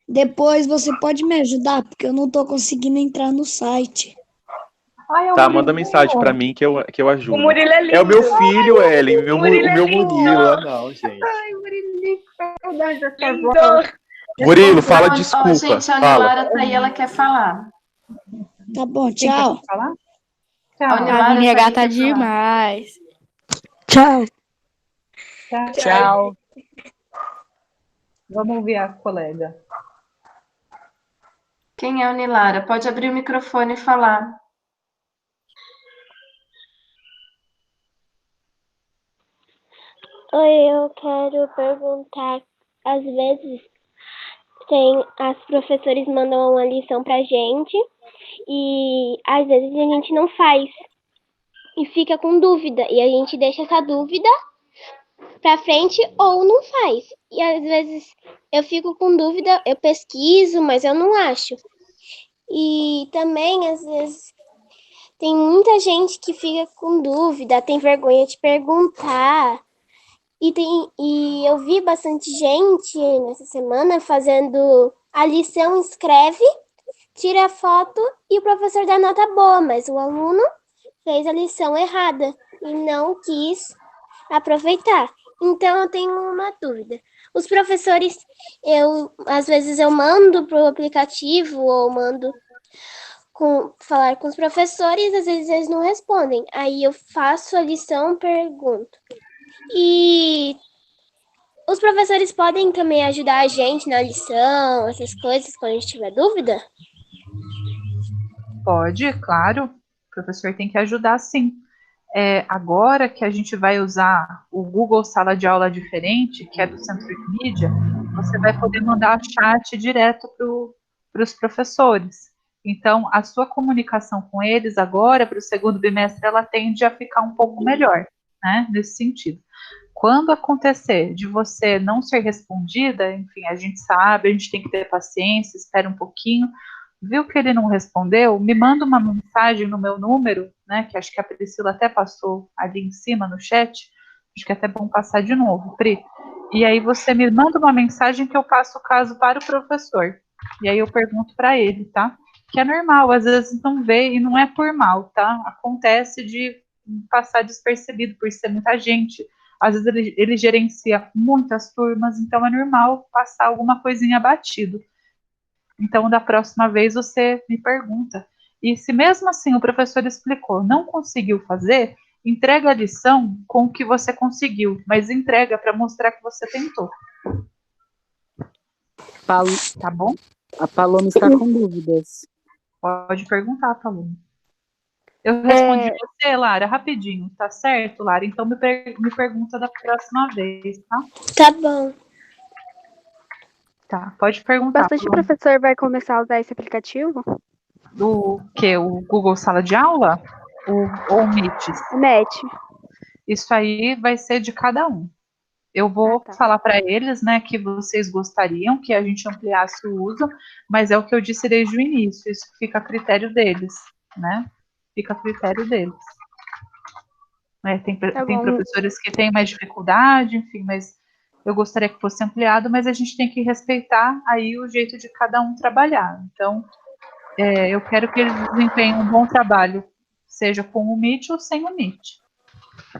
depois você pode me ajudar, porque eu não tô conseguindo entrar no site. Ai, Tá, manda mensagem pra mim que eu ajudo. O Murilo é lindo. É o meu filho, Ellen, o meu Murilo é Murilo. Ah, não, gente. Ai, Murilinho, saudade dessa Lindo. voz. Murilo, fala Ó, desculpa. gente, a Fala. Unilara tá aí, ela quer falar. Tá bom, Quem tchau. quer falar? A Tchau. Unilara minha tá aí, gata quer falar. demais. Tchau. Tchau. Vamos ouvir a colega. Quem é a Unilara? Pode abrir o microfone e falar. Oi, eu quero perguntar, às vezes as professores mandam uma lição pra gente e às vezes a gente não faz e fica com dúvida e a gente deixa essa dúvida pra frente ou não faz. E às vezes eu fico com dúvida, eu pesquiso, mas eu não acho. E também às vezes tem muita gente que fica com dúvida, tem vergonha de perguntar. E eu vi bastante gente nessa semana fazendo a lição, escreve, tira a foto e o professor dá nota boa, mas o aluno fez a lição errada e não quis aproveitar. Então eu tenho uma dúvida. Os professores, às vezes eu mando pro aplicativo ou mando falar com os professores, às vezes eles não respondem. Aí eu faço a lição, pergunto. E os professores podem também ajudar a gente na lição, essas coisas, quando a gente tiver dúvida? Pode, claro. O professor tem que ajudar, sim. Agora que a gente vai usar o Google Sala de Aula diferente, que é do Centric Media, você vai poder mandar chat direto para os professores. Então, a sua comunicação com eles agora, para o segundo bimestre, ela tende a ficar um pouco melhor, né, nesse sentido. Quando acontecer de você não ser respondida, enfim, a gente sabe, a gente tem que ter paciência, espera um pouquinho. Viu que ele não respondeu? Me manda uma mensagem no meu número, né? Que acho que a Priscila até passou ali em cima no chat. Acho que é até bom passar de novo, Pri. E aí você me manda uma mensagem que eu passo o caso para o professor. E aí eu pergunto para ele, tá? Que é normal, às vezes não vê e não é por mal, tá? Acontece de passar despercebido por ser muita gente. Às vezes ele gerencia muitas turmas, então é normal passar alguma coisinha batido. Então, da próxima vez, você me pergunta. E se mesmo assim o professor explicou, não conseguiu fazer, entrega a lição com o que você conseguiu, mas entrega para mostrar que você tentou. Tá bom? A Paloma está com dúvidas. Pode perguntar, Paloma. Eu respondi você, Lara, rapidinho, tá certo, Lara? Então me pergunta da próxima vez, tá? Tá bom. Tá, pode perguntar. Bastante professor vai começar a usar esse aplicativo? O que? O Google Sala de Aula? Ou Meet? Meet. Isso aí vai ser de cada um. Eu vou falar para eles, né, que vocês gostariam que a gente ampliasse o uso, mas é o que eu disse desde o início, isso fica a critério deles, né? Fica a critério deles. Tem professores que têm mais dificuldade, enfim, mas eu gostaria que fosse ampliado, mas a gente tem que respeitar aí o jeito de cada um trabalhar. Então, eu quero que eles desempenhem um bom trabalho, seja com o Meet ou sem o Meet.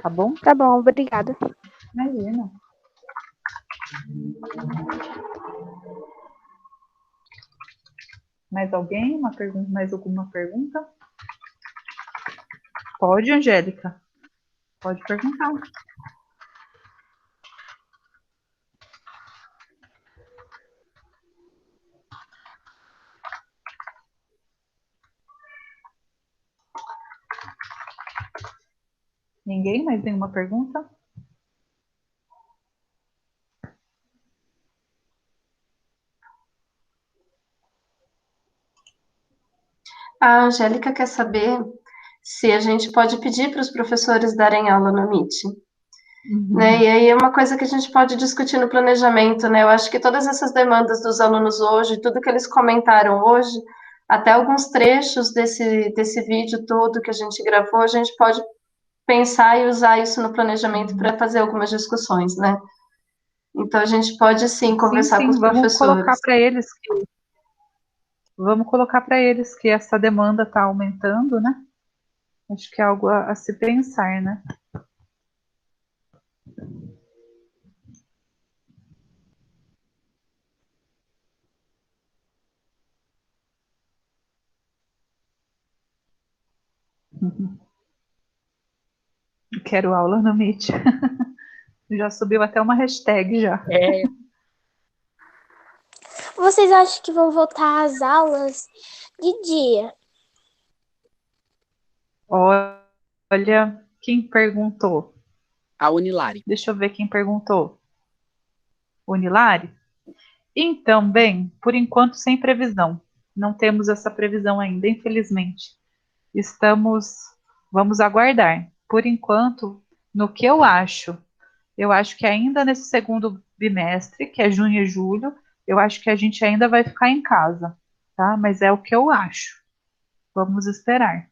Tá bom? Tá bom, obrigada. Imagina. Mais alguém? Mais alguma pergunta? Pode, Angélica. Pode perguntar. Ninguém? Mais nenhuma pergunta? A Angélica quer saber se a gente pode pedir para os professores darem aula no Meet. Né? E aí é uma coisa que a gente pode discutir no planejamento, né? Eu acho que todas essas demandas dos alunos hoje, tudo que eles comentaram hoje, até alguns trechos desse vídeo todo que a gente gravou, a gente pode pensar e usar isso no planejamento para fazer algumas discussões, né? Então a gente pode sim conversar com os professores. Vamos colocar para eles que essa demanda está aumentando, né? Acho que é algo a se pensar, né? Quero aula no Meet. Já subiu até uma hashtag já. Vocês acham que vão voltar às aulas de dia? Olha, quem perguntou? A Unilari. Deixa eu ver quem perguntou. Unilari? Então, bem, por enquanto sem previsão. Não temos essa previsão ainda, infelizmente. Vamos aguardar. Por enquanto, no que eu acho que ainda nesse segundo bimestre, que é junho e julho, eu acho que a gente ainda vai ficar em casa, tá? Mas é o que eu acho. Vamos esperar.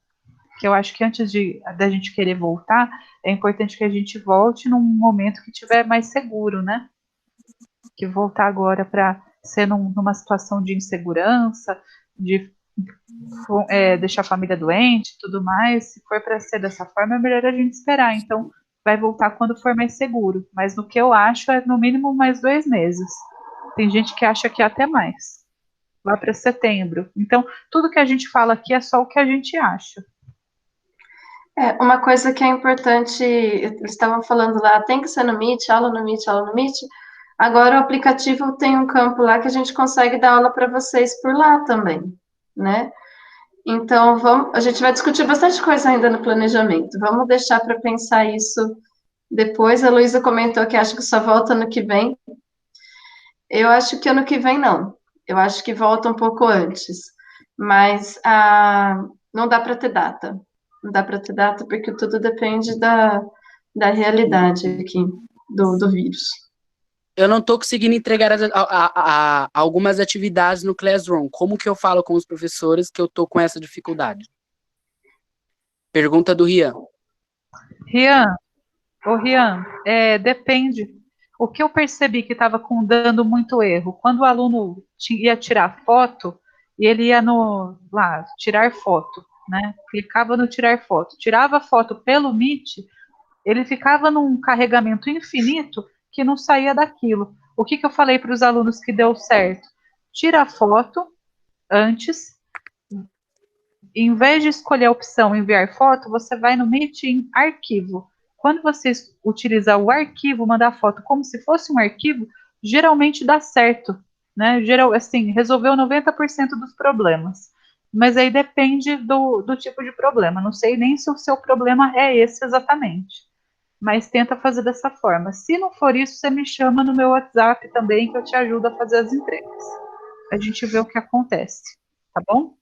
Que eu acho que antes da gente querer voltar, é importante que a gente volte num momento que estiver mais seguro, né? Que voltar agora para ser numa situação de insegurança, de deixar a família doente e tudo mais, se for para ser dessa forma, é melhor a gente esperar. Então, vai voltar quando for mais seguro. Mas no que eu acho, é no mínimo mais 2 meses. Tem gente que acha que é até mais. Lá para setembro. Então, tudo que a gente fala aqui é só o que a gente acha. Uma coisa que é importante, eles estavam falando lá, tem que ser no Meet, aula no Meet, aula no Meet. Agora o aplicativo tem um campo lá que a gente consegue dar aula para vocês por lá também, né? Então, a gente vai discutir bastante coisa ainda no planejamento. Vamos deixar para pensar isso depois. A Luísa comentou que acha que só volta ano que vem. Eu acho que ano que vem não. Eu acho que volta um pouco antes. Mas não dá para ter data. Não dá para ter data porque tudo depende da realidade aqui do vírus. Eu não estou conseguindo entregar algumas atividades no Classroom. Como que eu falo com os professores que eu estou com essa dificuldade? Pergunta do Rian. Rian, depende. O que eu percebi que estava dando muito erro, quando o aluno ia tirar foto, e ele ia lá, tirar foto, né? Clicava no tirar foto. Tirava a foto pelo Meet, ele ficava num carregamento infinito que não saía daquilo. O que eu falei para os alunos que deu certo? Tira a foto antes, em vez de escolher a opção enviar foto, você vai no Meet em arquivo. Quando você utilizar o arquivo, mandar foto como se fosse um arquivo, geralmente dá certo, né? Assim, resolveu 90% dos problemas. Mas aí depende do tipo de problema. Não sei nem se o seu problema é esse exatamente. Mas tenta fazer dessa forma. Se não for isso, você me chama no meu WhatsApp também, que eu te ajudo a fazer as entregas. A gente vê o que acontece, tá bom?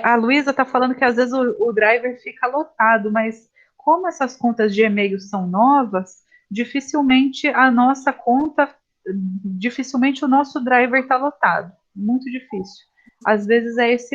A Luísa está falando que às vezes o driver fica lotado, mas como essas contas de e-mail são novas, dificilmente o nosso driver está lotado. Muito difícil. Às vezes é esse